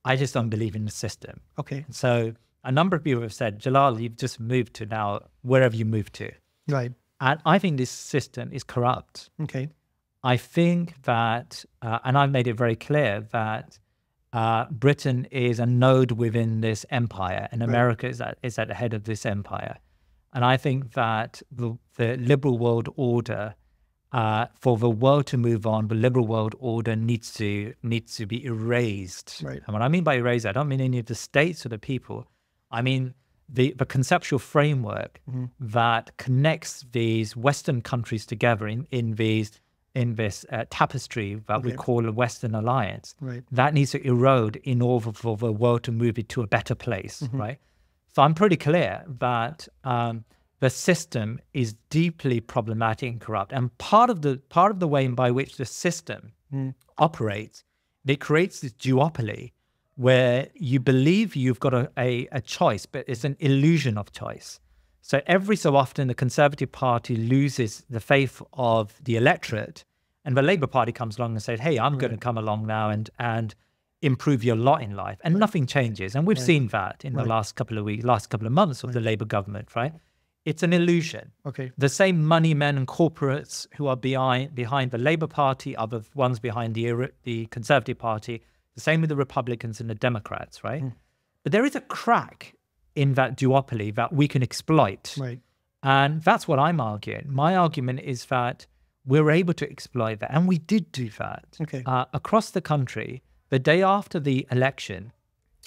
I just don't believe in the system. Okay. So a number of people have said, Jalal, you've just moved to now wherever you moved to. Right. And I think this system is corrupt. Okay. I think that, and I've made it very clear that Britain is a node within this empire, and America is at the head of this empire. And I think that the liberal world order, for the world to move on, the liberal world order needs to be erased. Right. And what I mean by erased, I don't mean any of the states or the people. I mean the conceptual framework that connects these Western countries together in this tapestry that we call a Western alliance. Right. That needs to erode in order for the world to move it to a better place, right? So I'm pretty clear that the system is deeply problematic and corrupt. And part of the way by which the system operates, it creates this duopoly where you believe you've got a choice, but it's an illusion of choice. So every so often, the Conservative Party loses the faith of the electorate, and the Labour Party comes along and says, hey, I'm going to come along now and improve your lot in life. And nothing changes. And we've seen that in the last couple of weeks, last couple of months of the Labour government, right? It's an illusion. Okay. The same money men and corporates who are behind the Labour Party are the ones behind the Conservative Party, the same with the Republicans and the Democrats, right? But there is a crack in that duopoly that we can exploit. Right. And that's what I'm arguing. My argument is that we're able to exploit that. And we did do that. Okay. Across the country, the day after the election,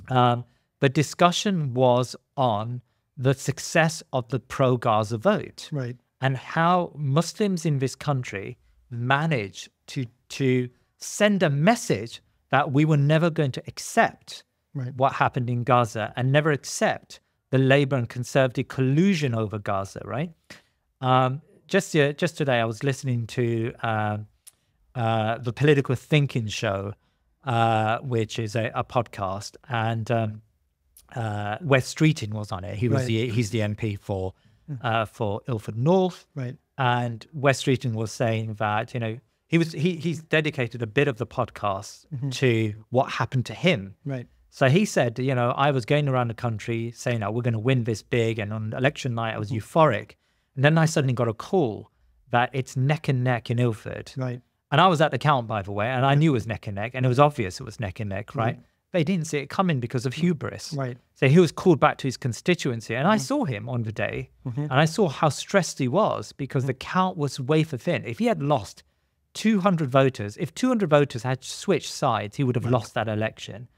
the discussion was on the success of the pro-Gaza vote. Right. And how Muslims in this country managed to send a message that we were never going to accept what happened in Gaza and never accept the Labour and Conservative collusion over Gaza, right? Just today, I was listening to the political thinking show which is a podcast, and Wes Streeting was on it. He's the MP for Ilford North, right? And Wes Streeting was saying that he's dedicated a bit of the podcast to what happened to him, right? So he said, I was going around the country saying, we're going to win this big, and on election night I was euphoric, and then I suddenly got a call that it's neck and neck in Ilford, right? And I was at the count, by the way, and I knew it was neck and neck, and it was obvious it was neck and neck, right? They didn't see it coming because of hubris. Right. So he was called back to his constituency, and I saw him on the day, and I saw how stressed he was because the count was wafer thin. If he had lost 200 voters, if 200 voters had switched sides, he would have lost that election.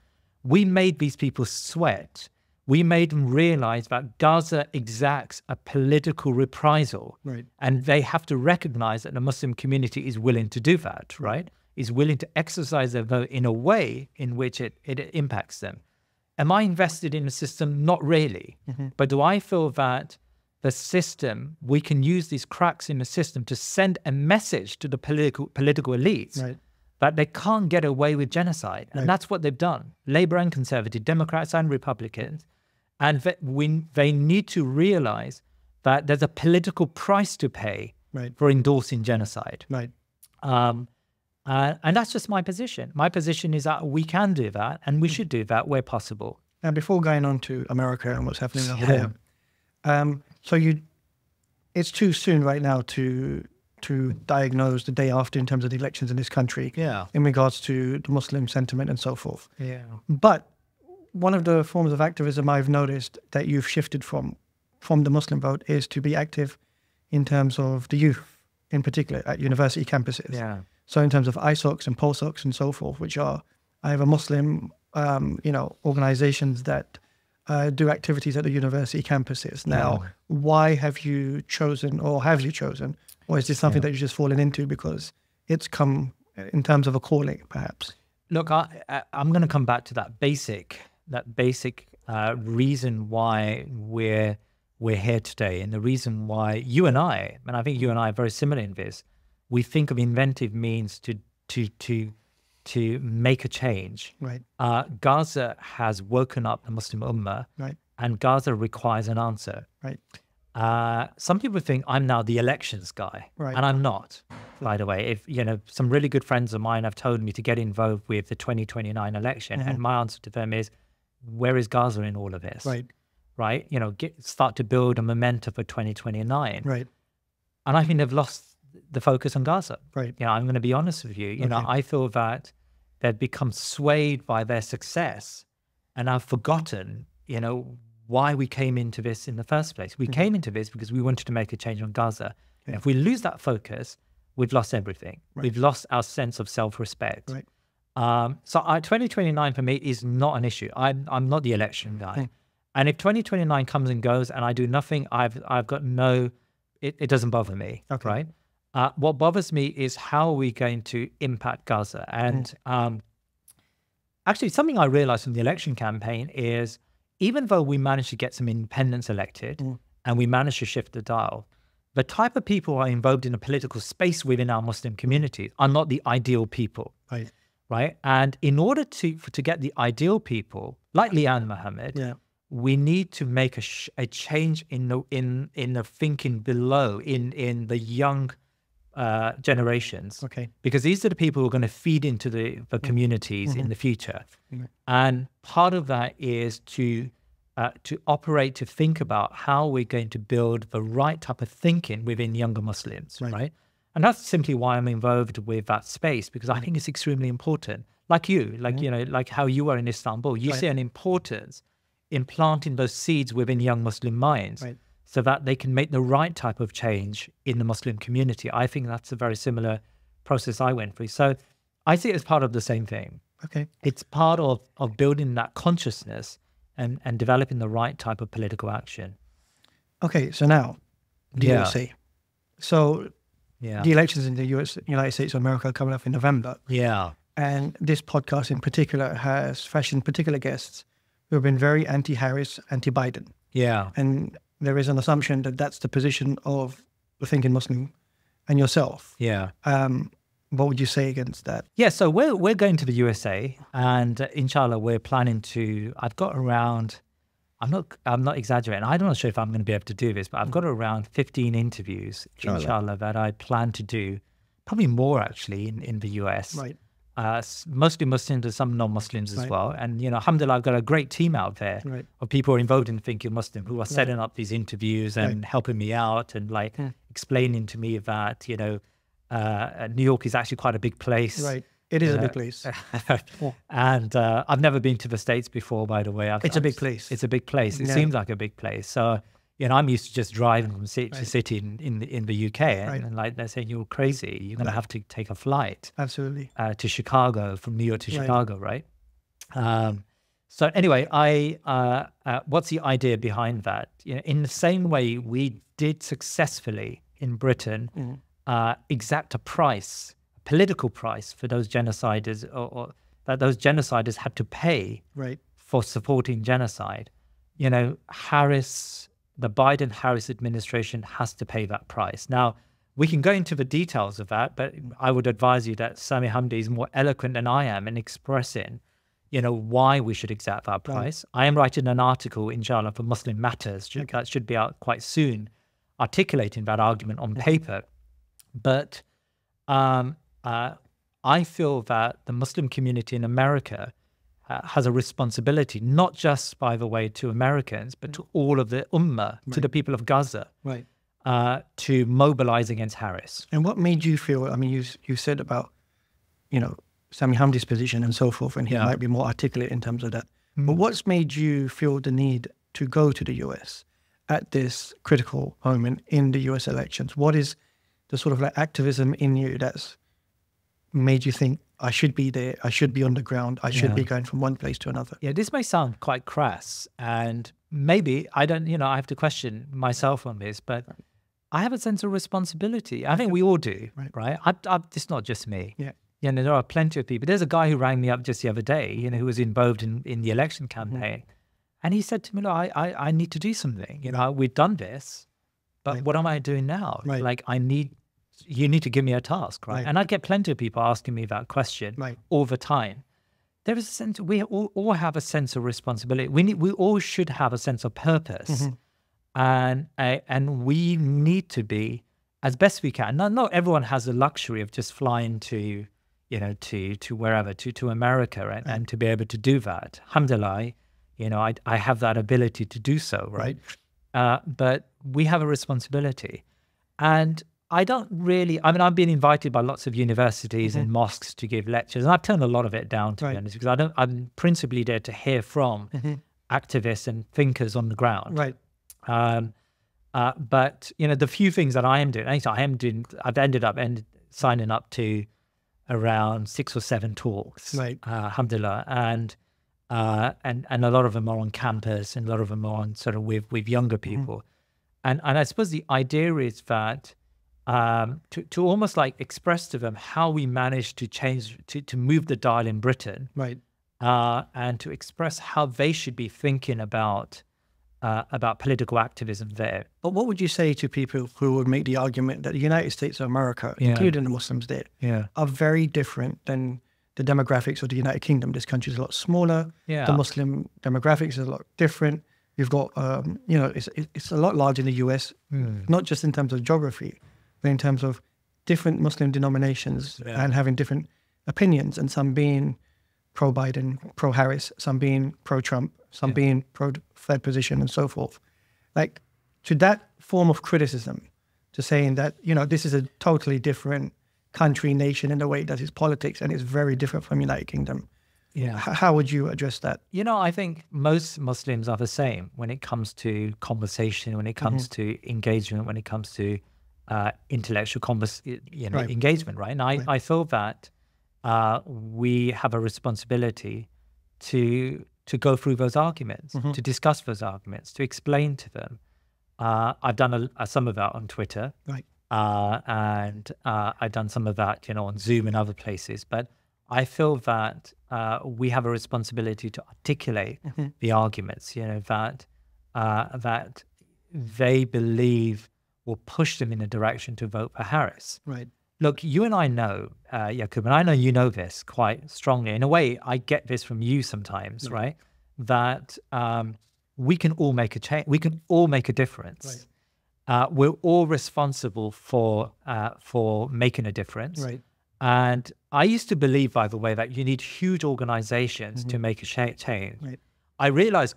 We made these people sweat. We made them realize that Gaza exacts a people reprisal, right? And they have to recognize that the Muslim community is willing to do that, right? Is willing to exercise their vote in a way in which it impacts them. Am I invested in the system? Not really. But do I feel that the system, we can use these cracks in the system to send a message to the political elites, right, that they can't get away with genocide? And that's what they've done. Labour and Conservative, Democrats and Republicans. And they need to realize that there's a political price to pay for endorsing genocide. Right. And that's just my position. My position is that we can do that, and we should do that where possible. And before going on to America and what's happening over there, so it's too soon right now to diagnose the day after in terms of the elections in this country, in regards to the Muslim sentiment and so forth. Yeah. But one of the forms of activism I've noticed that you've shifted from the Muslim vote is to be active in terms of the youth, in particular at university campuses. Yeah. So in terms of ISOCs and POSOCs and so forth, which are either Muslim, organizations that do activities at the university campuses. Now, why have you chosen, or is this something that you've just fallen into because it's come in terms of a calling, perhaps? Look, I'm going to come back to that basic reason why we're here today, and the reason why you and I think you and I are very similar in this. We think of inventive means to make a change. Right. Gaza has woken up the Muslim Ummah, right, and Gaza requires an answer. Right. Some people think I'm now the elections guy, right, and I'm not. By the way, if some really good friends of mine have told me to get involved with the 2029 election, and my answer to them is, where is Gaza in all of this? Right. Right. Start to build a momentum for 2029. Right. And I think they've lost the focus on Gaza. Right. I'm going to be honest with you. I feel that they've become swayed by their success, and I've forgotten, why we came into this in the first place. We came into this because we wanted to make a change on Gaza. And if we lose that focus, we've lost everything. Right. We've lost our sense of self-respect. Right. So 2029 for me is not an issue. I'm not the election guy. And if 2029 comes and goes and I do nothing, I've got it doesn't bother me. Okay. Right. What bothers me is how are we going to impact Gaza? And actually, something I realized from the election campaign is, even though we managed to get some independents elected and we managed to shift the dial, the type of people who are involved in the political space within our Muslim communities are not the ideal people. Right. Right. And in order to get the ideal people, like Leanne Mohammed, we need to make a change in the thinking below, in the young generations. Okay. Because these are the people who are going to feed into the communities in the future. And part of that is to operate, to think about how we're going to build the right type of thinking within younger Muslims, right? And that's simply why I'm involved with that space, because I think it's extremely important. Like you, like how you are in Istanbul, you see an importance in planting those seeds within young Muslim minds, so that they can make the right type of change in the Muslim community. I think that's a very similar process I went through. So I see it as part of the same thing. Okay. It's part of building that consciousness and developing the right type of political action. Okay, so now, DOC. So the elections in the United States of America are coming up in November. Yeah. And this podcast in particular has fashioned particular guests who have been very anti-Harris, anti-Biden. Yeah. And there is an assumption that that's the position of the thinking Muslim and yourself. Yeah. What would you say against that? Yeah, so we're going to the USA, and inshallah, we're planning to. I've got around. I'm not exaggerating. I'm not sure if I'm going to be able to do this, but I've got around 15 interviews, inshallah, that I plan to do. Probably more actually in the US. Right. Mostly Muslims and some non-Muslims as well. And, alhamdulillah, I've got a great team out there of people involved in Think You're Muslim who are setting up these interviews and helping me out and explaining to me that, New York is actually quite a big place. Right. It is a big place. And I've never been to the States before, by the way. It's a big place. It's a big place. It seems like a big place. So, I'm used to just driving from city to city in the UK. And like they're saying, you're crazy. You're going to have to take a flight. Absolutely. To Chicago, from New York to Chicago, right? So anyway, what's the idea behind that? In the same way we did successfully in Britain exact a price, a political price for those genociders, or that those genociders had to pay for supporting genocide. The Biden-Harris administration has to pay that price. Now, we can go into the details of that, but I would advise you that Sami Hamdi is more eloquent than I am in expressing, why we should exact that price. I am writing an article, inshallah, for Muslim Matters that should be out quite soon, articulating that argument on paper. But I feel that the Muslim community in America has a responsibility, not just, by the way, to Americans, but to all of the Ummah, to the people of Gaza, to mobilize against Harris. And what made you feel, I mean, you said about, Sami Hamdi's position and so forth, and he might be more articulate in terms of that. But what's made you feel the need to go to the US at this critical moment in the US elections? What is the sort of activism in you that's made you think, I should be there, I should be on the ground, I should be going from one place to another? Yeah, this may sound quite crass, and maybe I don't, I have to question myself on this, but I have a sense of responsibility. I think we all do, right? It's not just me. There are plenty of people. There's a guy who rang me up just the other day, who was involved in the election campaign, and he said to me, "Look, I need to do something. We've done this, but what am I doing now? Like, you need to give me a task, right?" And I get plenty of people asking me that question all the time. There is a sense, we all have a sense of responsibility. We all should have a sense of purpose, and we need to be, as best we can. Not everyone has the luxury of just flying to, to wherever, to America, and to be able to do that. Alhamdulillah, I have that ability to do so, right? But we have a responsibility, and I don't really, I've been invited by lots of universities and mosques to give lectures, and I've turned a lot of it down, to be honest, because I'm principally there to hear from activists and thinkers on the ground. But, the few things that I am doing, I've ended up signing up to around 6 or 7 talks, alhamdulillah, and a lot of them are on campus, and a lot of them are on sort of with younger people. And I suppose the idea is that to almost like express to them how we managed to change, to move the dial in Britain, and to express how they should be thinking about political activism there. But what would you say to people who would make the argument that the United States of America, including the Muslims there, are very different than the demographics of the United Kingdom? This country is a lot smaller. The Muslim demographics is a lot different. You've got, it's a lot larger in the US, not just in terms of geography, but in terms of different Muslim denominations and having different opinions, and some being pro-Biden, pro-Harris, some being pro-Trump, some being pro-Fed position, and so forth. Like, to that form of criticism, to saying that, this is a totally different country, nation in the way it does its politics, and it's very different from United Kingdom. How would you address that? I think most Muslims are the same when it comes to conversation, when it comes to engagement, when it comes to intellectual engagement, right? And I feel that we have a responsibility to go through those arguments, to discuss those arguments, to explain to them. I've done some of that on Twitter, and I've done some of that, on Zoom and other places. But I feel that we have a responsibility to articulate the arguments, that they believe will push them in a direction to vote for Harris. look, you and I know, Yakoob, and I know you know this quite strongly. In a way, I get this from you sometimes, right? That we can all make a change. We can all make a difference. Right. We're all responsible for making a difference. Right. And I used to believe, by the way, that you need huge organizations to make a change. Right. I realized,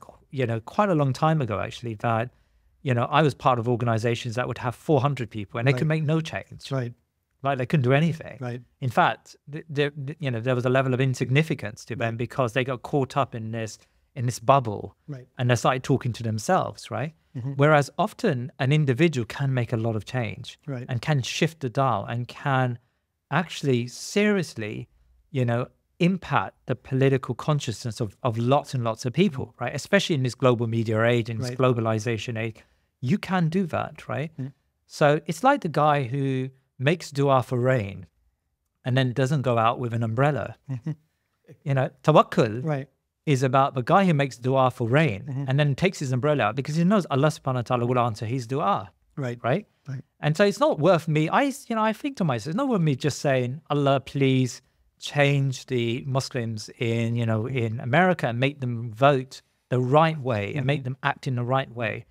quite a long time ago, actually, that, I was part of organizations that would have 400 people and they could make no change. Right. Like they couldn't do anything. Right. In fact, there was a level of insignificance to them because they got caught up in this bubble, and they started talking to themselves, right? Whereas often an individual can make a lot of change, and can shift the dial and can actually seriously, impact the political consciousness of lots and lots of people, right? Especially in this global media age and this globalization age, you can do that, right? So it's like the guy who makes dua for rain and then doesn't go out with an umbrella. Tawakkul is about the guy who makes dua for rain and then takes his umbrella out because he knows Allah subhanahu wa ta'ala will answer his dua. Right. And so it's not worth me, I think to myself, it's not worth me just saying, Allah, please change the Muslims in America and make them vote the right way and make them act in the right way.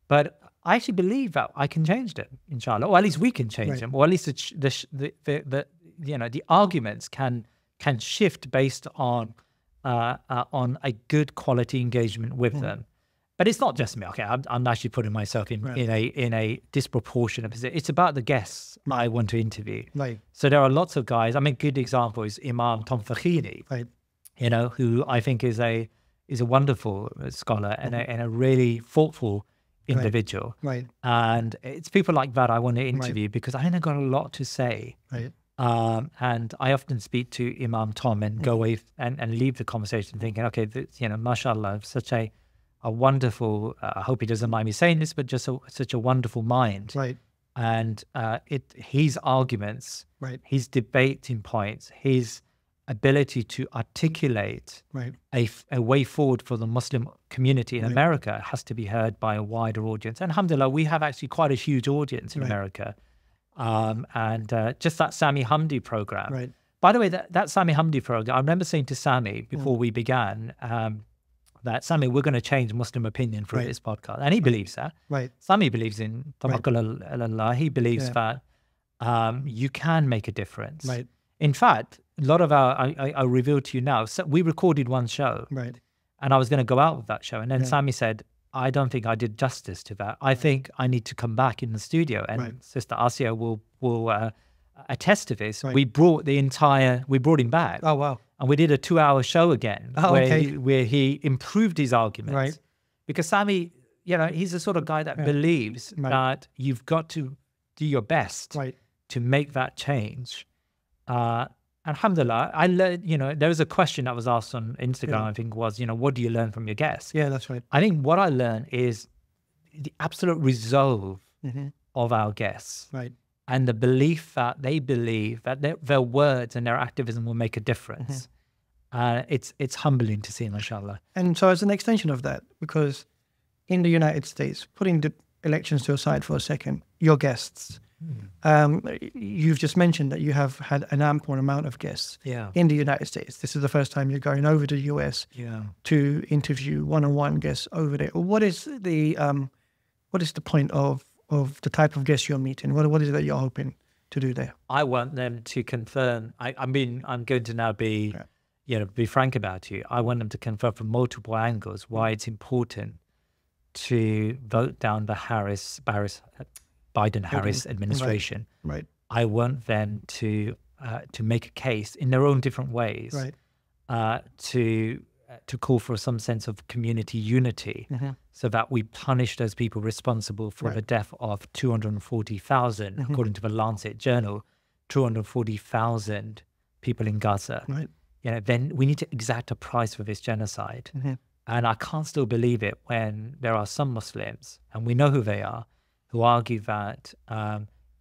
But I actually believe that I can change them, inshallah, or at least we can change them, or at least the arguments can shift based on a good quality engagement with them. But it's not just me. Okay, I'm actually putting myself in a disproportionate position. It's about the guests I want to interview. Right. So there are lots of guys. I mean, a good example is Imam Tom Fakhini, who I think is a wonderful scholar and a really thoughtful individual. Right. And it's people like that I want to interview because I think they've got a lot to say. Right. And I often speak to Imam Tom and go away and leave the conversation thinking, okay, mashallah, such a wonderful, I hope he doesn't mind me saying this, but just such a wonderful mind. Right. And his arguments, his debating points, his ability to articulate a way forward for the Muslim community in America has to be heard by a wider audience. And alhamdulillah, we have actually quite a huge audience in America. And just that Sami Hamdi program. Right. By the way, that Sami Hamdi program, I remember saying to Sami before we began, that Sami, we're going to change Muslim opinion through this podcast. And he believes that. Right. Sami believes in tawakkul Allah. He believes that you can make a difference. Right. In fact, a lot of I'll reveal to you now, so we recorded one show. Right. And I was going to go out with that show. And then Sami said, I don't think I did justice to that. I think I need to come back in the studio. And Sister Aafia will attest to this. Right. We brought him back. Oh, wow. And we did a 2-hour show again where he improved his arguments. Right. Because Sami, he's the sort of guy that believes that you've got to do your best to make that change. Alhamdulillah, I learned, there was a question that was asked on Instagram, I think was, what do you learn from your guests? Yeah, that's right. I think what I learned is the absolute resolve of our guests. Right. And the belief that they believe that their words and their activism will make a difference. It's humbling to see, mashallah. And so as an extension of that, because in the United States, putting the elections to aside for a second, your guests, you've just mentioned that you have had an ample amount of guests in the United States. This is the first time you're going over to the US to interview one-on-one guests over there. What is the point of the type of guests you're meeting? What is it that you're hoping to do there? I want them to confirm. I'm going to now be frank about you. I want them to confirm from multiple angles why it's important to vote down the Biden-Harris administration. Right. I want them to make a case in their own different ways. Right. To call for some sense of community unity, so that we punish those people responsible for the death of 240,000, according to the Lancet Journal, 240,000 people in Gaza. Right. Then we need to exact a price for this genocide. And I can't still believe it when there are some Muslims, and we know who they are, who argue that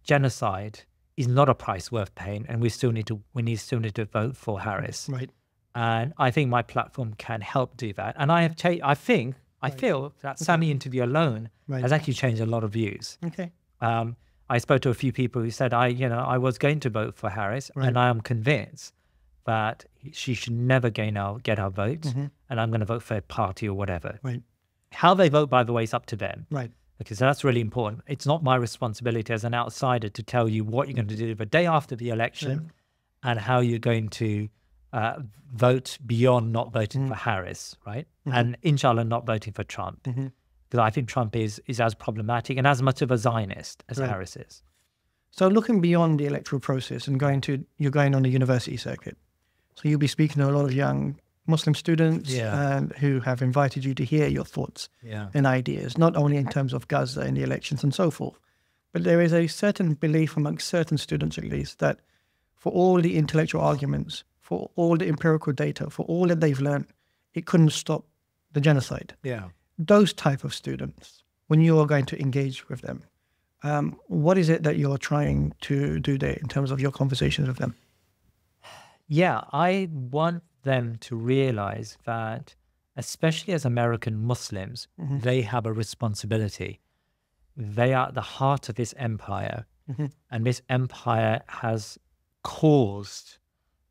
genocide is not a price worth paying, and we still need to vote for Harris. Right. And I think my platform can help do that. And I feel that Sami interview alone has actually changed a lot of views. Okay. I spoke to a few people who said, I was going to vote for Harris, and I am convinced that she should never get our vote, and I'm going to vote for a party or whatever. Right. How they vote, by the way, is up to them. Right. Because that's really important. It's not my responsibility as an outsider to tell you what you're going to do the day after the election and how you're going to vote beyond not voting for Harris, right? And inshallah, not voting for Trump. Because I think Trump is as problematic and as much of a Zionist as Harris is. So looking beyond the electoral process and you're going on the university circuit. So you'll be speaking to a lot of young Muslim students who have invited you to hear your thoughts and ideas, not only in terms of Gaza and the elections and so forth, but there is a certain belief amongst certain students at least that for all the intellectual arguments, for all the empirical data, for all that they've learned, it couldn't stop the genocide. Yeah. Those type of students, when you are going to engage with them, what is it that you're trying to do there in terms of your conversations with them? Yeah, I want them to realize that, especially as American Muslims, they have a responsibility. They are at the heart of this empire, and this empire has caused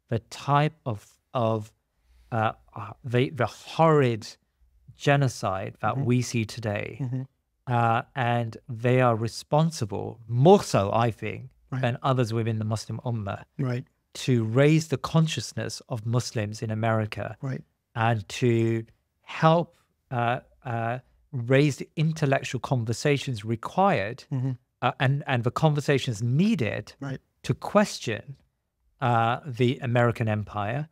the type of the horrid genocide that we see today, and they are responsible, more so, I think, than others within the Muslim Ummah, to raise the consciousness of Muslims in America, and to help raise the intellectual conversations required and the conversations needed to question the American empire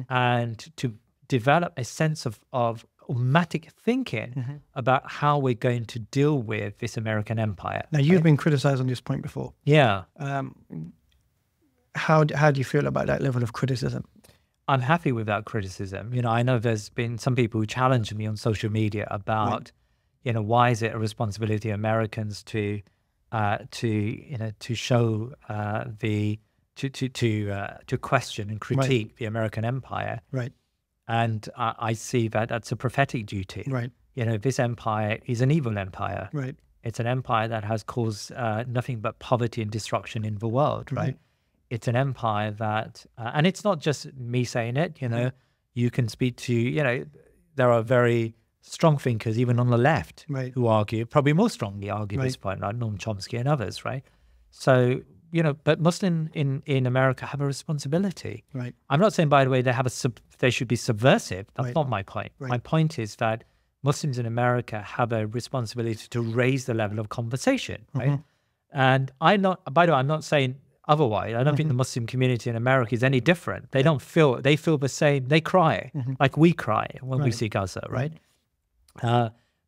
and to develop a sense of ummatic thinking about how we're going to deal with this American empire. Now, you've been criticized on this point before. Yeah. How do you feel about that level of criticism? I'm happy with that criticism. I know there's been some people who challenge me on social media about, why is it a responsibility of Americans to show to question and critique the American empire. And I see that that's a prophetic duty. This empire is an evil empire. It's an empire that has caused nothing but poverty and destruction in the world. It's an empire that, and it's not just me saying it, you can speak to, there are very strong thinkers, even on the left, who argue, probably more strongly argue this point, like Noam Chomsky and others, So, but Muslims in America have a responsibility. I'm not saying, by the way, they should be subversive. That's not my point. My point is that Muslims in America have a responsibility to raise the level of conversation, And I'm not saying otherwise. I don't think the Muslim community in America is any different. They feel the same. They cry like we cry when we see Gaza,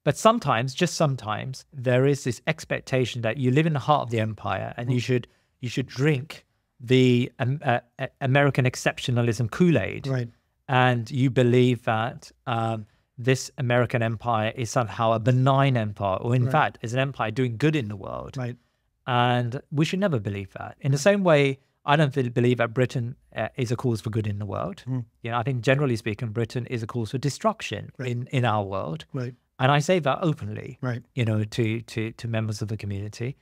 but sometimes, just sometimes, there is this expectation that you live in the heart of the empire and you should drink the American exceptionalism Kool-Aid, and you believe that this American empire is somehow a benign empire, or in fact is an empire doing good in the world. And we should never believe that. In the same way, I don't believe that Britain is a cause for good in the world. I think generally speaking, Britain is a cause for destruction in our world. And I say that openly, to members of the community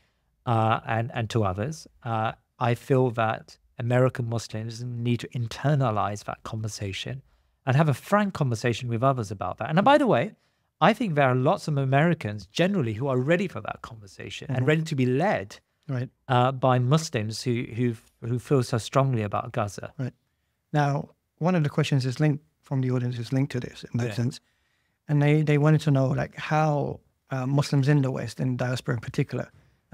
and to others. I feel that American Muslims need to internalize that conversation and have a frank conversation with others about that. And by the way, I think there are lots of Americans generally who are ready for that conversation and ready to be led by Muslims who feel so strongly about Gaza. Now, one of the questions is linked from the audience is linked to this in that sense. And they wanted to know how Muslims in the West, in diaspora in particular,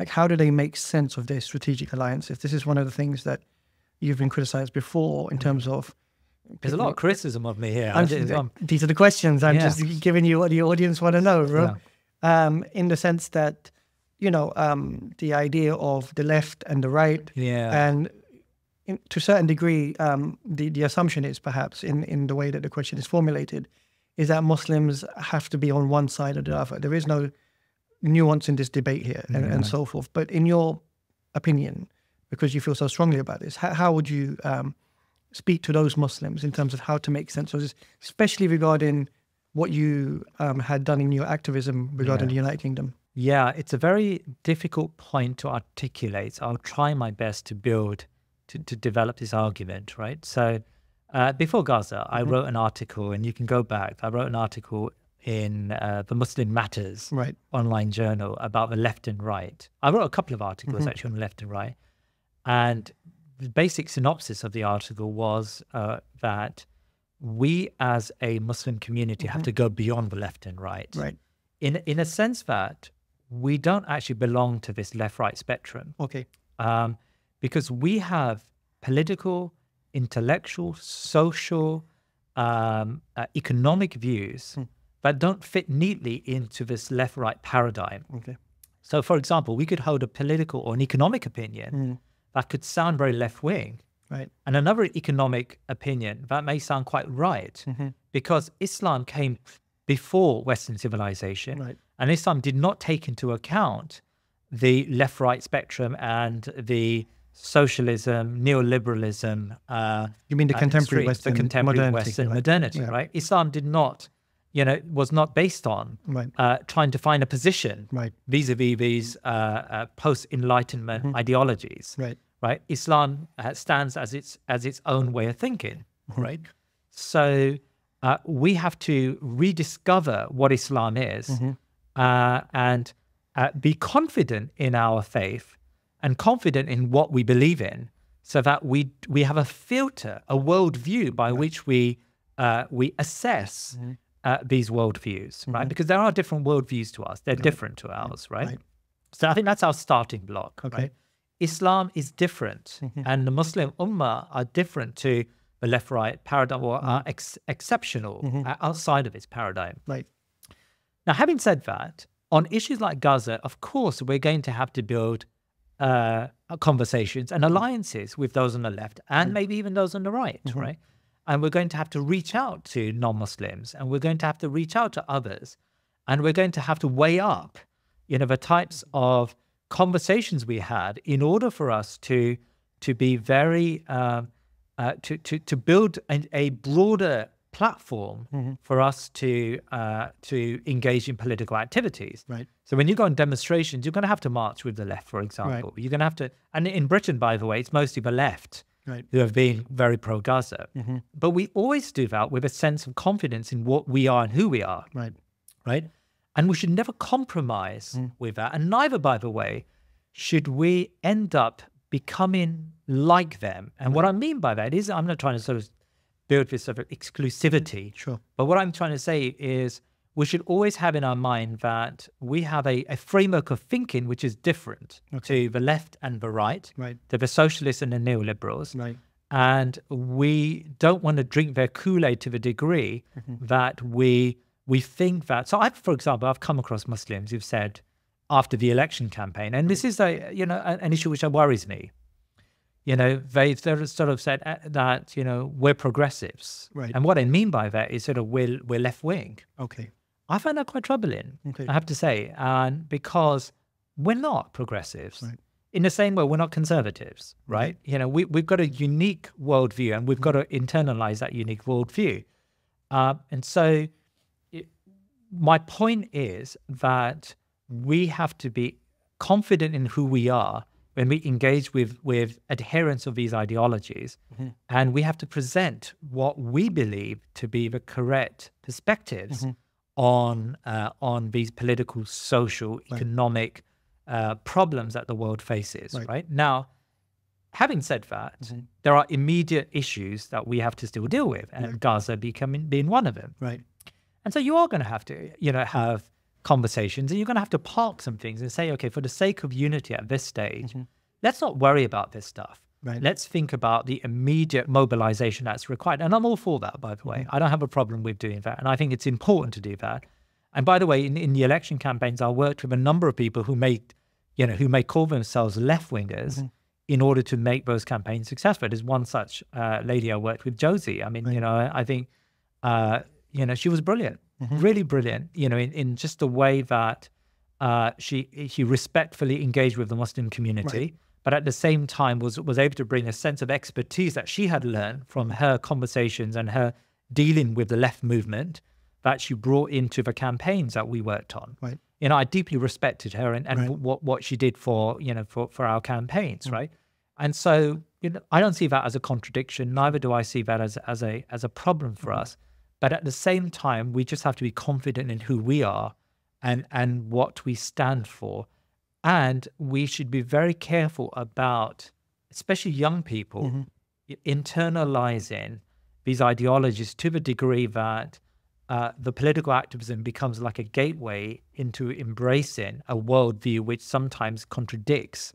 how do they make sense of their strategic alliances? This is one of the things that you've been criticized before in terms of. There's a lot of criticism of me here. These are the questions. I'm just giving you what the audience want to know, bro. In the sense that, the idea of the left and the right, and to a certain degree, the assumption is perhaps in the way that the question is formulated, is that Muslims have to be on one side or the other. There is no nuance in this debate here and so forth. But in your opinion, because you feel so strongly about this, how would you speak to those Muslims in terms of how to make sense of this, especially regarding what you had done in your activism regarding the United Kingdom? Yeah, it's a very difficult point to articulate. I'll try my best to develop this argument, right? So before Gaza, I wrote an article, and you can go back. I wrote an article in the Muslim Matters online journal about the left and right. I wrote a couple of articles actually on the left and right. And the basic synopsis of the article was that we as a Muslim community have to go beyond the left and right. In a sense that we don't actually belong to this left-right spectrum. Because we have political, intellectual, social, economic views that don't fit neatly into this left-right paradigm. So, for example, we could hold a political or an economic opinion that could sound very left-wing, and another economic opinion that may sound quite right, because Islam came before Western civilization, and Islam did not take into account the left-right spectrum and the socialism, neoliberalism. You mean the contemporary Western, the contemporary Western modernity, right? Islam did not, was not based on trying to find a position vis-a-vis these post-enlightenment ideologies, right? Islam stands as its own way of thinking, right? So we have to rediscover what Islam is and be confident in our faith and confident in what we believe in, so that we have a filter, a worldview by which we assess these worldviews, right? Because there are different worldviews to us; they're different to ours, right? So I think that's our starting block. Right? Islam is different, and the Muslim Ummah are different to the left-right paradigm, or are exceptional outside of its paradigm. Now, having said that, on issues like Gaza, of course, we're going to have to build conversations and alliances with those on the left and maybe even those on the right, right? And we're going to have to reach out to non-Muslims, and we're going to have to reach out to others, and we're going to have to weigh up, the types of conversations we had in order for us to be very to build a broader platform for us to engage in political activities. So when you go on demonstrations, you're going to have to march with the left, for example. You're going to have to, and in Britain, by the way, it's mostly the left who have been very pro-Gaza. But we always do that with a sense of confidence in what we are and who we are. Right? And we should never compromise with that. And neither, by the way, should we end up becoming like them. And what I mean by that is, I'm not trying to sort of build this sort of exclusivity. But what I'm trying to say is, we should always have in our mind that we have a framework of thinking which is different to the left and the right, to the socialists and the neoliberals. And we don't want to drink their Kool-Aid to the degree that we think that. So for example, I've come across Muslims who've said after the election campaign, and this is an issue which worries me. They've sort of said that, we're progressives. And what I mean by that is sort of we're left-wing. I find that quite troubling, I have to say, and because we're not progressives. In the same way, we're not conservatives, right? We've got a unique worldview, and we've got to internalize that unique worldview. And so my point is that we have to be confident in who we are when we engage with adherents of these ideologies, and we have to present what we believe to be the correct perspectives on these political, social, economic problems that the world faces. Right now, having said that, there are immediate issues that we have to still deal with, and Gaza being one of them. And so you are going to have to, have conversations, and you're going to have to park some things and say, okay, for the sake of unity at this stage, let's not worry about this stuff. Let's think about the immediate mobilization that's required. And I'm all for that, by the way. I don't have a problem with doing that. And I think it's important to do that. And by the way, in the election campaigns, I worked with a number of people who may call themselves left-wingers in order to make those campaigns successful. There's one such lady I worked with, Josie. I mean, I think, she was brilliant. Really brilliant, in just the way that she respectfully engaged with the Muslim community, but at the same time was able to bring a sense of expertise that she had learned from her conversations and her dealing with the left movement that she brought into the campaigns that we worked on. I deeply respected her and what she did for, for our campaigns, right? And so, I don't see that as a contradiction. Neither do I see that as a problem for us. But at the same time, we just have to be confident in who we are and what we stand for. And we should be very careful about, especially young people, internalizing these ideologies to the degree that the political activism becomes like a gateway into embracing a worldview which sometimes contradicts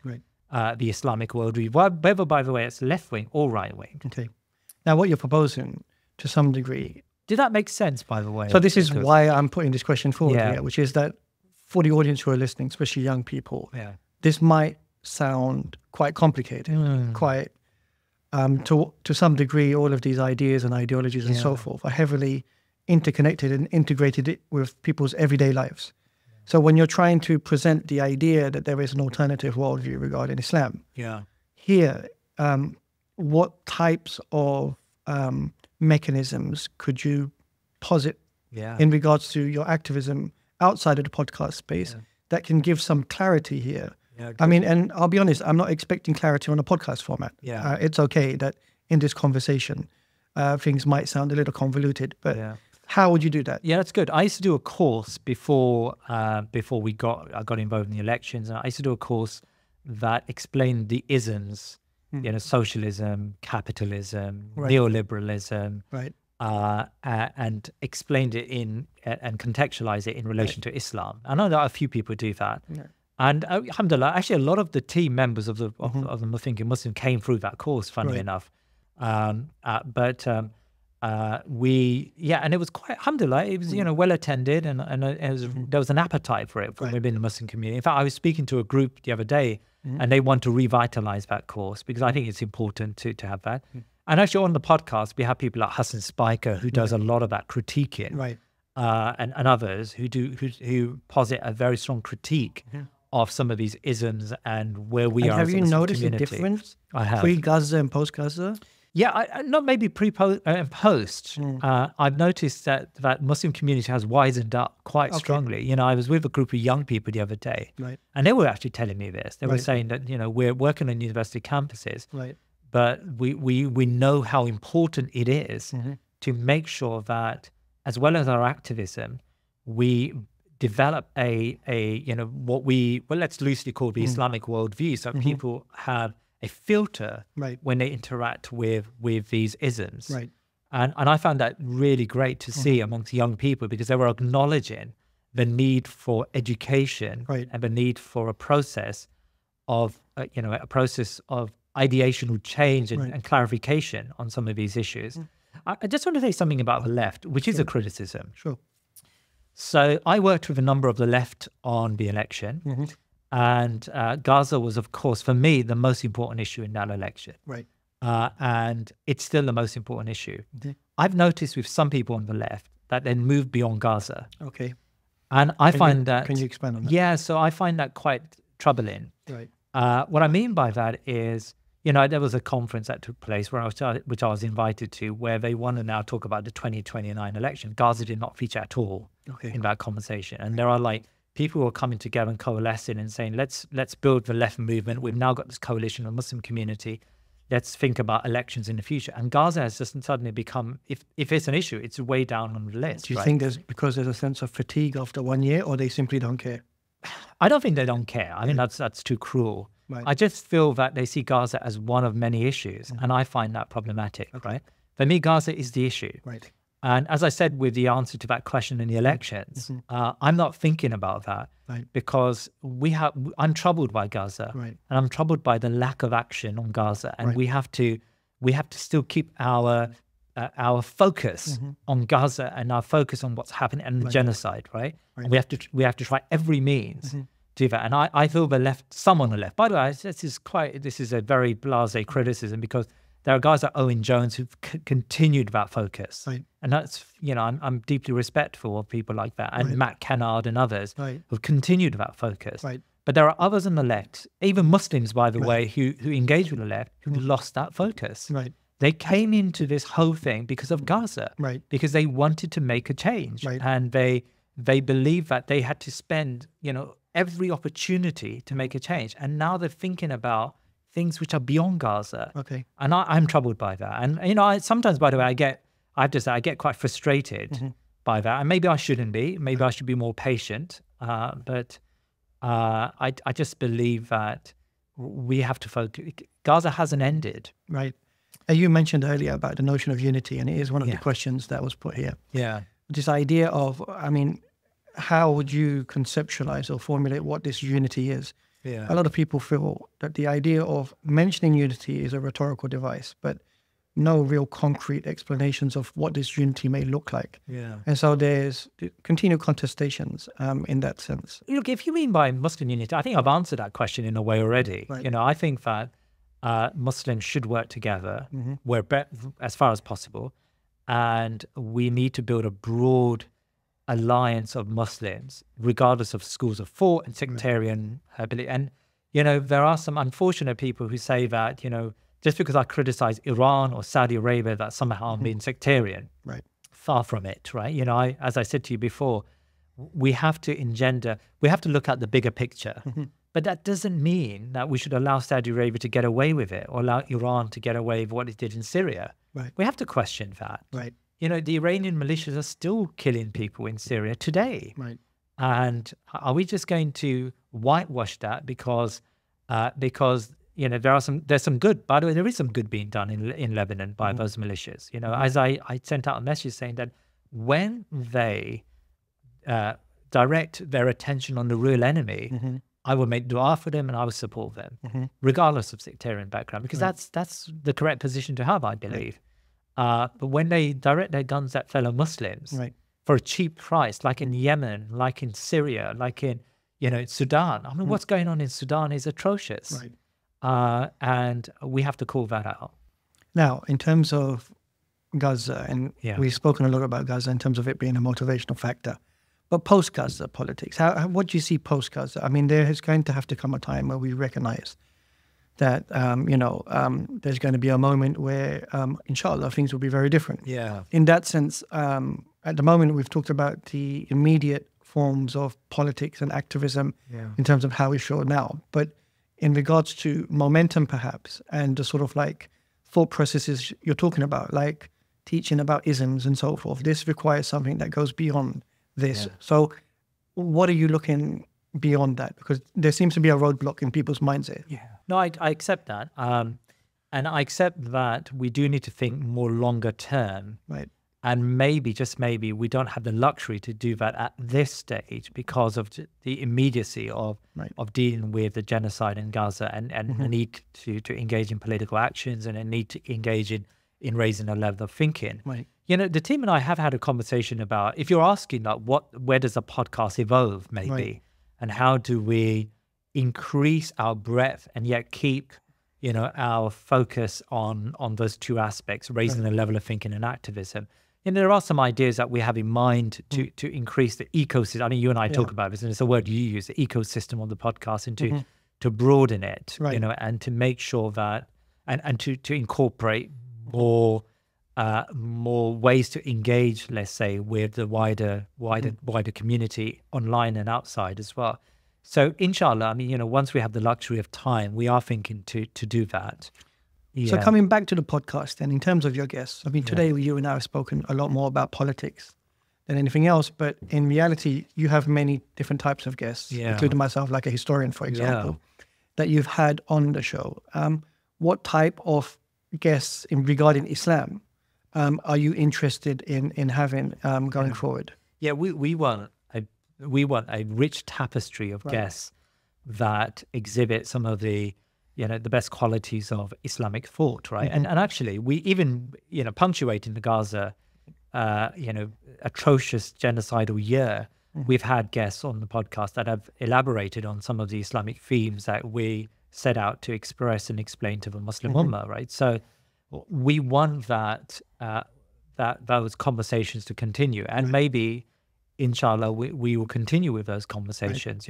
the Islamic worldview, whether, by the way, it's left-wing or right-wing. Okay. Now, what you're proposing, to some degree... Did that make sense, by the way? So this is why I'm putting this question forward here, which is that for the audience who are listening, especially young people, this might sound quite complicated, quite... to some degree, all of these ideas and ideologies and so forth are heavily interconnected and integrated with people's everyday lives. So when you're trying to present the idea that there is an alternative worldview regarding Islam, here, what types of mechanisms could you posit in regards to your activism outside of the podcast space that can give some clarity here? I mean, and I'll be honest, I'm not expecting clarity on a podcast format. It's okay that in this conversation, things might sound a little convoluted, but how would you do that? Yeah, that's good. I used to do a course before I got involved in the elections. And I used to do a course that explained the isms, socialism, capitalism, neoliberalism, and explained it and contextualized it in relation to Islam. I know that a few people do that. And alhamdulillah, actually a lot of the team members of the Muslim came through that course, funnily enough. And it was quite, alhamdulillah, it was, well attended and there was an appetite for it within the Muslim community. In fact, I was speaking to a group the other day and they want to revitalize that course because I think it's important to have that. And actually on the podcast, we have people like Hassan Spiker who does a lot of that critiquing, and others who posit a very strong critique of some of these isms and where we are. Have you noticed a difference pre-Gaza and post-Gaza? Yeah, not maybe pre-post and post. I've noticed that Muslim community has wisened up quite strongly. I was with a group of young people the other day, and they were actually telling me this. They were saying that we're working on university campuses, but we know how important it is to make sure that, as well as our activism, we develop let's loosely call the Islamic worldview, so people have a filter when they interact with these isms. And I found that really great to see amongst young people because they were acknowledging the need for education and the need for a process of ideational change and clarification on some of these issues. I just want to say something about the left, which is a criticism. So I worked with a number of the left on the election. And Gaza was, of course, for me, the most important issue in that election. And it's still the most important issue. I've noticed with some people on the left that they moved beyond Gaza. And I find that... Can you expand on that? Yeah, so I find that quite troubling. What I mean by that is, there was a conference that took place which I was invited to, where they want to now talk about the 2029 election. Gaza did not feature at all in that conversation. And there are people who are coming together and coalescing and saying, let's build the left movement. We've now got this coalition of Muslim community. Let's think about elections in the future. And Gaza has just suddenly become, if it's an issue, it's way down on the list. Do you think because there's a sense of fatigue after 1 year, or they simply don't care? I don't think they don't care. I mean, that's too cruel. I just feel that they see Gaza as one of many issues, and I find that problematic, For me, Gaza is the issue. And as I said with the answer to that question in the elections, I'm not thinking about that because I'm troubled by Gaza, and I'm troubled by the lack of action on Gaza, and we have to still keep our focus on Gaza and our focus on what's happening and the genocide, And we have to try every means to do that. And I feel some on the left. By the way, this is a very blasé criticism because there are guys like Owen Jones who've continued that focus. And that's, I'm deeply respectful of people like that. And Matt Kennard and others who've continued that focus. But there are others on the left, even Muslims, by the way, who engage with the left, who lost that focus. They came into this whole thing because of Gaza, because they wanted to make a change. And they they believed that they had to spend, every opportunity to make a change. And now they're thinking about things which are beyond Gaza. Okay. And I'm troubled by that. And, sometimes, by the way, I have to say, I get quite frustrated by that. And maybe I shouldn't be. Maybe I should be more patient. But I just believe that we have to focus. Gaza hasn't ended. Right. You mentioned earlier about the notion of unity, and it is one of the questions that was put here. Yeah. This idea of, how would you conceptualize or formulate what this unity is? Yeah. A lot of people feel that the idea of mentioning unity is a rhetorical device, but no real concrete explanations of what this unity may look like. Yeah. And so there's continued contestations in that sense. Look, if you mean by Muslim unity, I think I've answered that question in a way already. Right. I think that Muslims should work together as far as possible. And we need to build a broad alliance of Muslims, regardless of schools of thought and sectarian ability. And, there are some unfortunate people who say that, just because I criticize Iran or Saudi Arabia, that somehow I'm being sectarian. Right. Far from it, right? As I said to you before, we have to look at the bigger picture. But that doesn't mean that we should allow Saudi Arabia to get away with it or allow Iran to get away with what it did in Syria. Right. We have to question that. Right. The Iranian militias are still killing people in Syria today. Right. And are we just going to whitewash that because there's some good, by the way, there is some good being done in Lebanon by those militias. As I sent out a message saying that when they direct their attention on the real enemy, I will make dua for them and I will support them, regardless of sectarian background, because that's the correct position to have, I believe. But when they direct their guns at fellow Muslims for a cheap price, like in Yemen, like in Syria, like in Sudan. What's going on in Sudan is atrocious. Right. And we have to call that out. Now, in terms of Gaza, and we've spoken a lot about Gaza in terms of it being a motivational factor, but post-Gaza politics, what do you see post-Gaza? There is going to have to come a time where we recognize that, there's going to be a moment where, inshallah, things will be very different. Yeah. In that sense, at the moment, we've talked about the immediate forms of politics and activism in terms of how we show now. But in regards to momentum, perhaps, and the sort of like thought processes you're talking about, like teaching about isms and so forth, this requires something that goes beyond this. Yeah. So what are you looking beyond that? Because there seems to be a roadblock in people's mindset. Yeah. No, I accept that. And I accept that we do need to think more longer term. Right. And maybe, just maybe, we don't have the luxury to do that at this stage because of the immediacy of dealing with the genocide in Gaza and the need to engage in political actions and a need to engage in raising a level of thinking. Right. The team and I have had a conversation about, if you're asking like where does a podcast evolve maybe, and how do we increase our breadth and yet keep our focus on those two aspects, raising the level of thinking and activism. There are some ideas that we have in mind to increase the ecosystem. I mean, you and I talk about this, and it's a word you use, the ecosystem on the podcast, and to broaden it, and to make sure that, and to incorporate more ways to engage, let's say, with the wider community online and outside as well. So, inshallah, once we have the luxury of time, we are thinking to do that. Yeah. So coming back to the podcast, and in terms of your guests, today you and I have spoken a lot more about politics than anything else, but in reality, you have many different types of guests, including myself, like a historian, for example, that you've had on the show. What type of guests regarding Islam are you interested in having going forward? Yeah, we want a rich tapestry of guests that exhibit some of the the best qualities of Islamic thought, right? And actually, we even punctuating the Gaza atrocious genocidal year, we've had guests on the podcast that have elaborated on some of the Islamic themes that we set out to express and explain to the Muslim Ummah, right? So we want that those conversations to continue, and maybe, inshallah, we will continue with those conversations.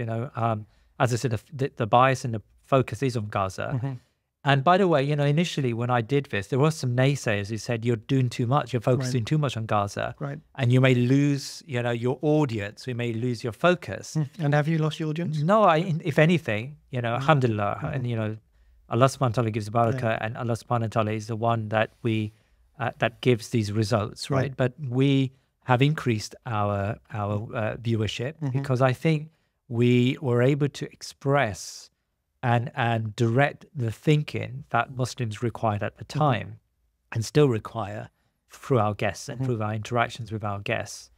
As I said, the bias and the focus is on Gaza, And by the way, you know, initially when I did this, there were some naysayers who said, you're doing too much, you're focusing too much on Gaza. Right. And you may lose, you know, your audience, you may lose your focus. And have you lost your audience? No, if anything, you know, alhamdulillah, and, you know, Allah subhanahu wa ta'ala gives barakah, and Allah subhanahu wa ta'ala is the one that that gives these results, right? But we have increased our viewership because I think we were able to express and direct the thinking that Muslims required at the time and still require through our guests and through our interactions with our guests.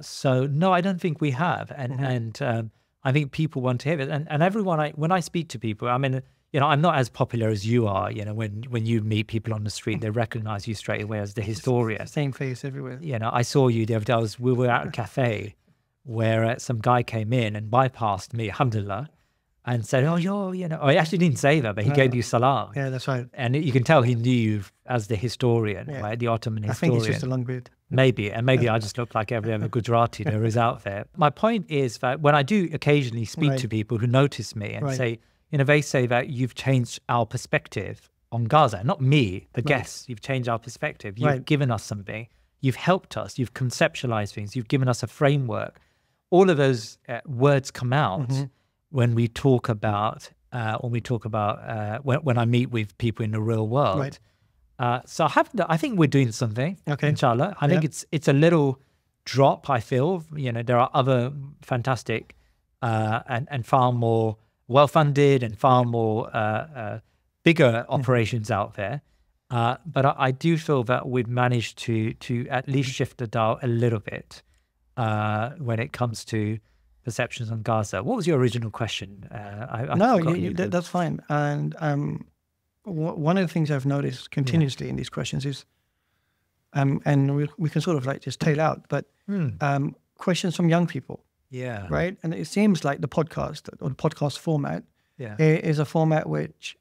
So no, I don't think we have. And I think people want to hear it. And everyone, when I speak to people, I mean, you know, I'm not as popular as you are. You know, when you meet people on the street, they recognize you straight away as the historian. Same face everywhere. You know, I saw you the other day. We were at a cafe where some guy came in and bypassed me, alhamdulillah, and said, oh, you're, you know, I actually didn't say that, but he gave you salam. Yeah, that's right. And you can tell he knew you as the historian, right? The Ottoman historian. I think it's just a long beard. Maybe, and maybe I just look like every other Gujarati there is out there. My point is that when I do occasionally speak to people who notice me and say, you know, they say that you've changed our perspective on Gaza, not me, the guests, you've changed our perspective. You've given us something. You've helped us. You've conceptualized things. You've given us a framework. All of those words come out when we talk about, when I meet with people in the real world. So I think we're doing something, inshallah. I think it's a little drop, I feel. You know, there are other fantastic and far more well-funded and far more bigger operations out there. But I do feel that we've managed to at least shift the dial a little bit when it comes to perceptions on Gaza. What was your original question? That's fine. And one of the things I've noticed continuously in these questions is, and we can sort of like just tail out, but questions from young people. Yeah. Right. And it seems like the podcast or the podcast format is a format which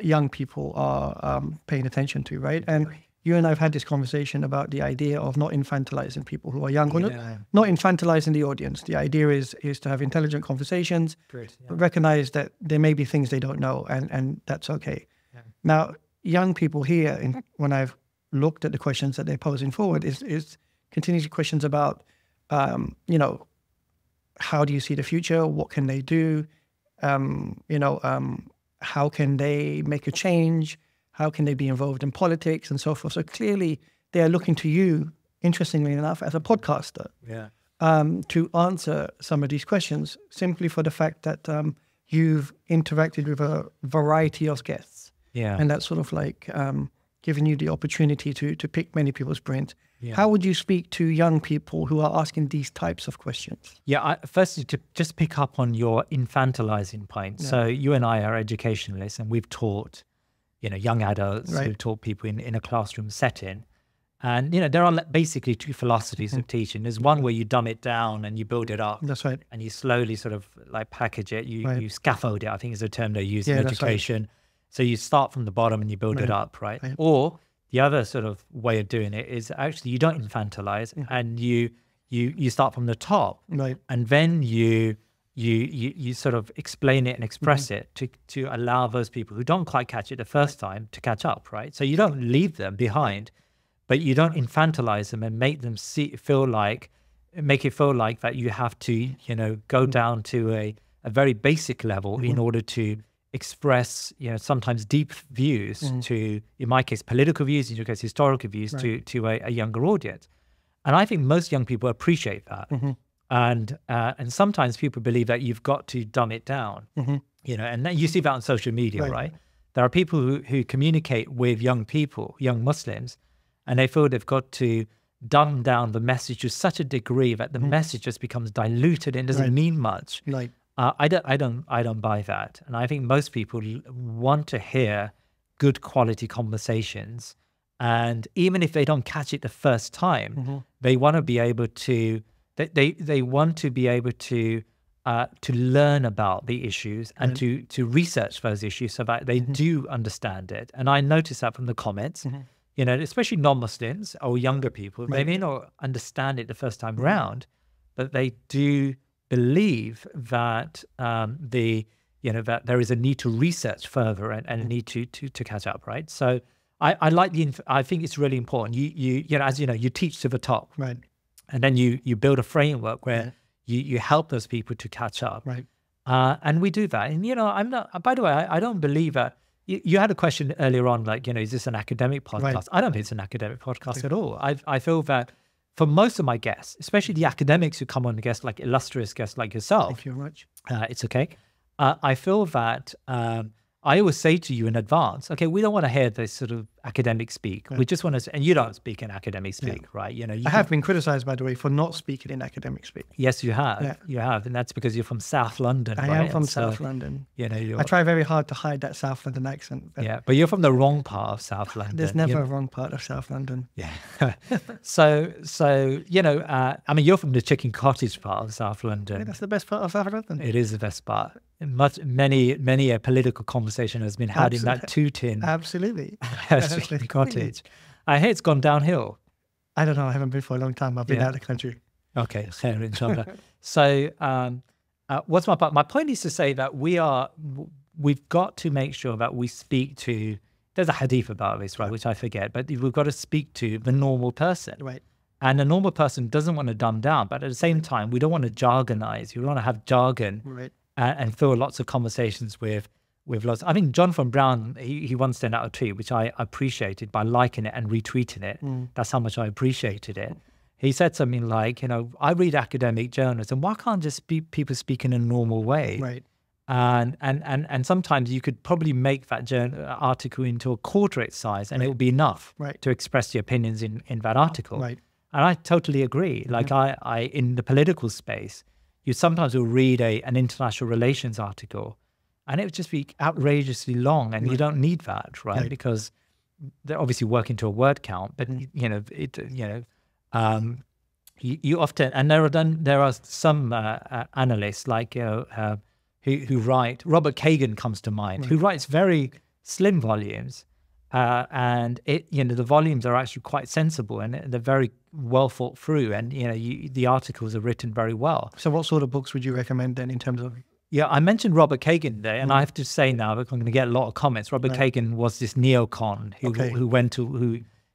young people are paying attention to. Right. And you and I have had this conversation about the idea of not infantilizing people who are young, or not infantilizing the audience. The idea is to have intelligent conversations, but recognize that there may be things they don't know, and that's okay. Yeah. Now, young people here, when I've looked at the questions that they're posing forward, is continuously questions about, you know, how do you see the future? What can they do? How can they make a change? How can they be involved in politics and so forth? So clearly they are looking to you, interestingly enough, as a podcaster, to answer some of these questions, simply for the fact that you've interacted with a variety of guests. Yeah. And that's sort of like giving you the opportunity to pick many people's brains. Yeah. How would you speak to young people who are asking these types of questions? Yeah, firstly, to just pick up on your infantilizing point. Yeah. So you and I are educationalists, and we've taught, you know, young adults, we've taught people in a classroom setting. And, you know, there are basically two philosophies of teaching. There's one where you dumb it down and you build it up. That's right. And you slowly sort of like package it. You scaffold it, I think is the term they use in education. Right. So you start from the bottom and you build it up, right? Or the other sort of way of doing it is actually you don't infantilize and you start from the top, and then you sort of explain it and express it to allow those people who don't quite catch it the first time to catch up, right? So you don't leave them behind, but you don't infantilize them and make them make it feel like that you have to, you know, go down to a very basic level in order to express, you know, sometimes deep views to, in my case, political views, in your case, historical views to a younger audience. And I think most young people appreciate that. And sometimes people believe that you've got to dumb it down, you know, and you see that on social media, right? There are people who communicate with young people, young Muslims, and they feel they've got to dumb down the message to such a degree that the message just becomes diluted and doesn't mean much. I don't buy that. And I think most people want to hear good quality conversations. And even if they don't catch it the first time, they want to be able to, they want to be able to learn about the issues and to research those issues so that they do understand it. And I notice that from the comments, you know, especially non-Muslims or younger people, they may not understand it the first time round, but they do believe that the that there is a need to research further and a need to catch up, right? So I like I think it's really important. You know, as you know, you teach to the top, right, and then you build a framework where you help those people to catch up, right. And we do that. And you know, I'm not. By the way, I don't believe that. You had a question earlier on, like, you know, is this an academic podcast? Right. I don't think it's an academic podcast at all. I feel that for most of my guests, especially the academics who come on the guests, like illustrious guests like yourself. Thank you very much. It's okay. I feel that I always say to you in advance, okay, we don't want to hear this sort of academic speak. We just want to, and you don't speak in academic speak, right? You know, I have been criticized, by the way, for not speaking in academic speak. Yes, you have. You have, and that's because you're from South London. I am from South London. You know, I try very hard to hide that South London accent. But you're from the wrong part of South London. There's never a wrong part of South London. Yeah. so you know, I mean, you're from the Chicken Cottage part of South London. Yeah, that's the best part of South London. It is the best part. Many a political conversation has been had in that two-tin. Absolutely. Chicken Cottage. I hear it's gone downhill. I don't know. I haven't been for a long time. I've been out of the country. Okay, fair, inshallah. So, what's my point is to say that we've got to make sure that we speak to. There's a hadith about this, right, which I forget, but we've got to speak to the normal person, right? And the normal person doesn't want to dumb down, but at the same time, we don't want to jargonize. We want to have jargon, right, and fill lots of conversations with lots. I mean, Jonathan Brown, he once sent out a tweet, which I appreciated by liking it and retweeting it. That's how much I appreciated it. He said something like, you know, I read academic journalism. Why can't just people speak in a normal way? Right. And sometimes you could probably make that article into a quarter its size, and it would be enough to express the opinions in that article. Right. And I totally agree. Like I in the political space, you sometimes will read an international relations article, and it would just be outrageously long, and you don't need that, right? Because they're obviously working to a word count, but you know, you often, and there are some analysts like who write. Robert Kagan comes to mind, who writes very slim volumes, and the volumes are actually quite sensible, and they're very well thought through, and the articles are written very well. So what sort of books would you recommend then in terms of? Yeah, I mentioned Robert Kagan there, and I have to say now, because I'm going to get a lot of comments. Robert Kagan was this neocon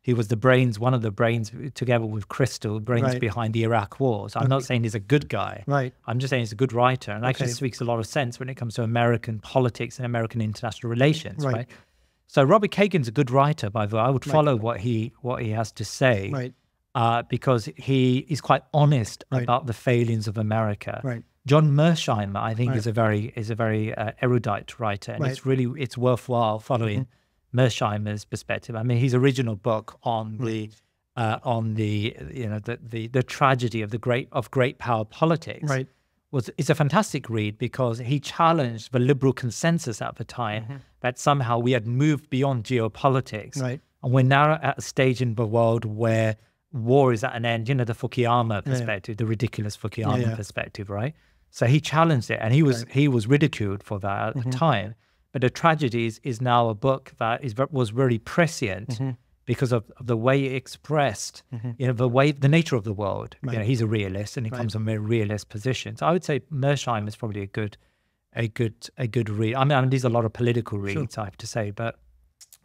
who was the brains, one of the brains, together with Crystal, behind the Iraq wars. I'm not saying he's a good guy. Right. I'm just saying he's a good writer, and actually speaks a lot of sense when it comes to American politics and American international relations. Right. So Robert Kagan's a good writer, by the way. I would follow what he has to say. Right. Because he is quite honest about the failings of America. Right. John Mersheimer, I think, is a very erudite writer, and it's worthwhile following Mersheimer's perspective. I mean, his original book on the tragedy of great power politics is a fantastic read, because he challenged the liberal consensus at the time that somehow we had moved beyond geopolitics, and we're now at a stage in the world where war is at an end. The Fukuyama perspective, the ridiculous Fukuyama perspective, right? So he challenged it, and he was ridiculed for that at the time. But The Tragedies is now a book that was very prescient because of the way it expressed, the nature of the world. He's a realist, and he comes from a realist position. So I would say Mersheimer is probably a good read. I mean, there's a lot of political reads, I have to say, but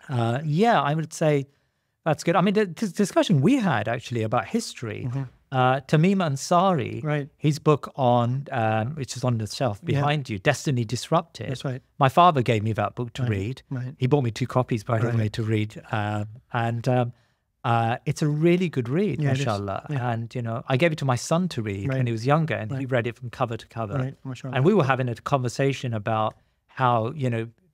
I would say that's good. I mean, the discussion we had actually about history. Tamim Ansari, his book on, which is on the shelf behind you, Destiny Disrupted. That's right. My father gave me that book to read. He bought me 2 copies, by the way, to read. And it's a really good read, mashallah. And, I gave it to my son to read when he was younger, and he read it from cover to cover. And we were having a conversation about how,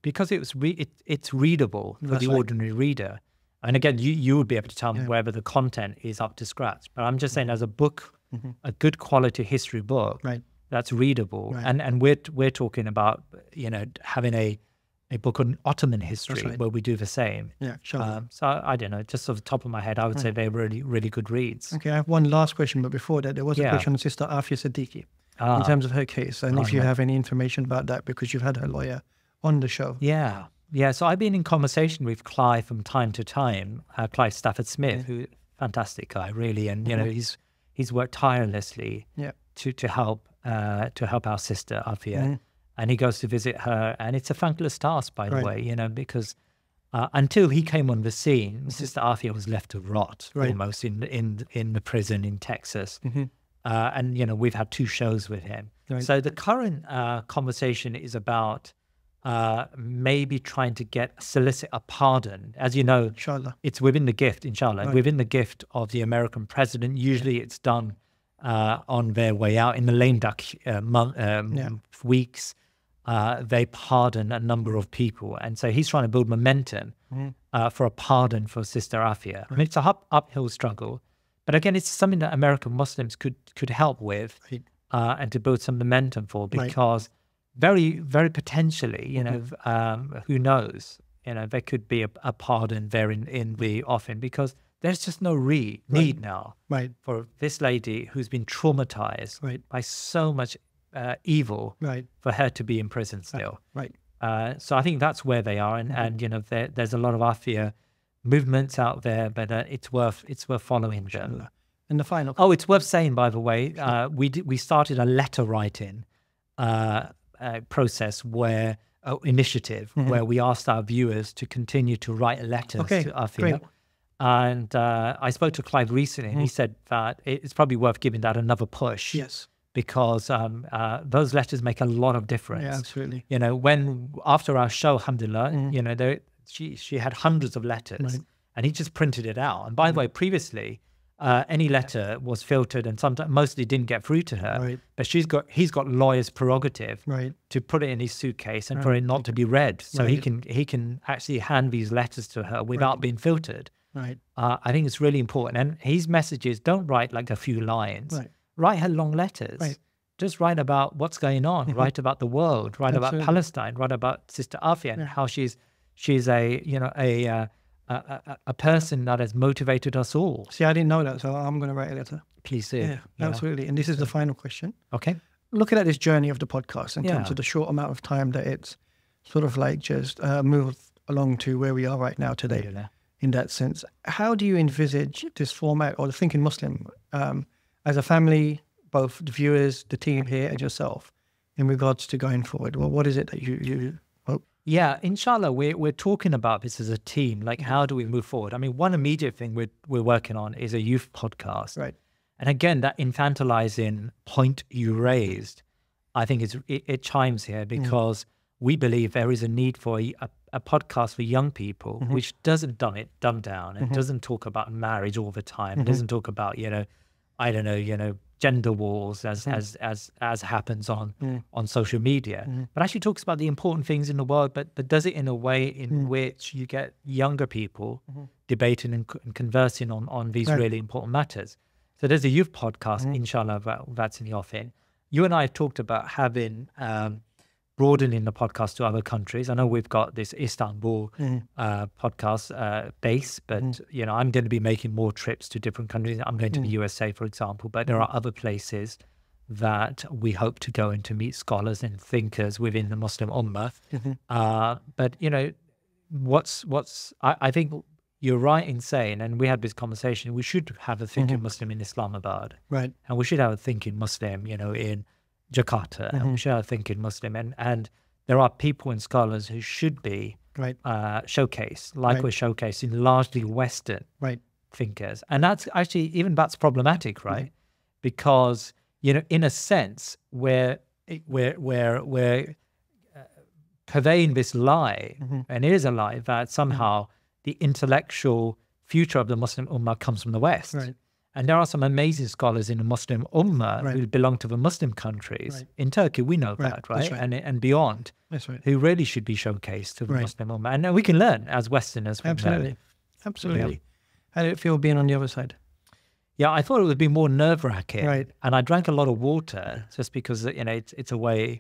because it's readable for the ordinary reader. And again, you would be able to tell me whether the content is up to scratch. But I'm just saying, as a book, a good quality history book that's readable. And we're talking about, having a book on Ottoman history where we do the same. Yeah, sure. So I don't know, just off the top of my head, I would say they're really, really good reads. Okay, I have one last question, but before that, there was a question on Sister Aafia Siqqiqui in terms of her case. And if you have any information about that, because you've had her lawyer on the show. Yeah, so I've been in conversation with Clive from time to time, Clive Stafford Smith, who's a fantastic guy, really, and he's worked tirelessly to help our sister Aafia. and he goes to visit her, and it's a thankless task, by the way, you know, because until he came on the scene, Sister Aafia was left to rot almost in the prison in Texas. And, you know, we've had 2 shows with him. So the current conversation is about maybe trying to solicit a pardon. As you know, inshallah, it's within the gift, inshallah, within the gift of the American president. Usually it's done on their way out in the lame duck weeks. They pardon a number of people. And so he's trying to build momentum for a pardon for Sister Aafia. I mean, it's a uphill struggle. But again, it's something that American Muslims could help with and to build some momentum for, because very, very potentially, you know, who knows, you know, there could be a pardon there in the offing, because there's just no need now for this lady who's been traumatized by so much evil for her to be in prison still. So I think that's where they are. And you know, there's a lot of Aafia movements out there, but it's worth following them. And the final. Oh, it's worth saying, by the way, we started a letter writing process initiative where we asked our viewers to continue to write letters to Aafia. Great. And I spoke to Clive recently, and he said that it's probably worth giving that another push. Yes. Because those letters make a lot of difference. Yeah, absolutely. You know, after our show, alhamdulillah, you know, she had hundreds of letters, and he just printed it out. And by the way, previously, any letter was filtered, and sometimes mostly didn't get through to her. But he's got lawyer's prerogative to put it in his suitcase and for it not to be read, so he can actually hand these letters to her without being filtered. I think it's really important. And his messages don't write like a few lines. Write her long letters. Just write about what's going on. Write about the world. Write about Palestine. Write about Sister Aafia and how she's a person that has motivated us all. See, I didn't know that, so I'm going to write a letter. Please do. Yeah, absolutely. And this is the final question. Okay. Looking at this journey of the podcast in terms of the short amount of time that it's sort of like just moved along to where we are right now today, in that sense, how do you envisage this format, or the Thinking Muslim, as a family, both the viewers, the team here, and yourself, in regards to going forward? Well, what is it that you hope? Yeah, inshallah, we're talking about this as a team. Like, how do we move forward? I mean, one immediate thing we're working on is a youth podcast. And again, that infantilizing point you raised, I think it chimes here, because we believe there is a need for a podcast for young people, which doesn't dumb down, and doesn't talk about marriage all the time. It doesn't talk about, I don't know, gender wars as happens on social media, but actually talks about the important things in the world, but does it in a way in which you get younger people debating and conversing on these really important matters. So there's a youth podcast, inshallah, that's in the offing. You and I have talked about having broadening the podcast to other countries. I know we've got this Istanbul podcast base, but I'm going to be making more trips to different countries. I'm going to the USA, for example, but there are other places that we hope to go and to meet scholars and thinkers within the Muslim Ummah. But I think you're right in saying, and we had this conversation, we should have a Thinking Muslim in Islamabad, and we should have a Thinking Muslim, in Jakarta, and we should have a Thinking Muslim, and there are people and scholars who should be showcased, like we're showcasing largely Western thinkers, and that's actually that's problematic, right? Because in a sense, we're purveying this lie, and it is a lie, that somehow the intellectual future of the Muslim Ummah comes from the West. And there are some amazing scholars in the Muslim Ummah who belong to the Muslim countries. In Turkey, we know that, right? And beyond, who really should be showcased to the Muslim Ummah. And we can learn as Westerners from them. Absolutely. How did it feel being on the other side? Yeah, I thought it would be more nerve-wracking. And I drank a lot of water just because, it's a way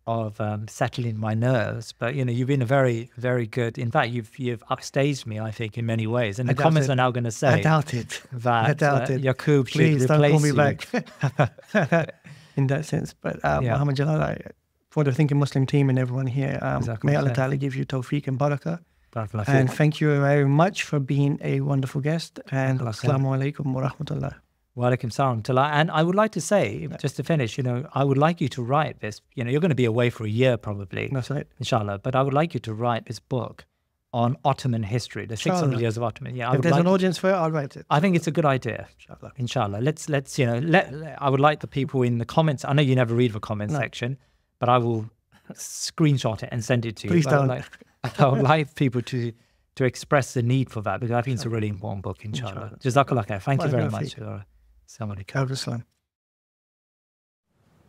of settling my nerves. But you've been a very, very good. In fact, you've upstaged me, I think, in many ways. And the comments are now going to say, I doubt it. That Yakoob should Please replace don't call me you. back. In that sense. But Muhammad Jalal, for the Thinking Muslim team and everyone here, may Allah Ta'ala give you tawfiq and barakah. And thank you very much for being a wonderful guest. And assalamu alaikum wa rahmatullah. Wa alaikum salam. And I would like to say, just to finish, I would like you to write this. You're going to be away for a year probably. That's right. Inshallah. But I would like you to write this book on Ottoman history, the 600 years of Ottoman. Yeah, if there's an audience for it, I'll write it. I think it's a good idea. Inshallah. Let's I would like the people in the comments. I know you never read the comment section, but I will screenshot it and send it to you. Please don't. I would like people to express the need for that, because I think it's a really important book, inshallah. Jazakallah khair. Thank you very much. Assalamu alaikum.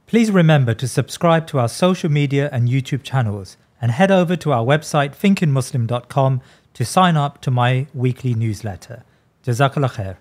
Please remember to subscribe to our social media and YouTube channels, and head over to our website thinkingmuslim.com to sign up to my weekly newsletter. Jazakallah khair.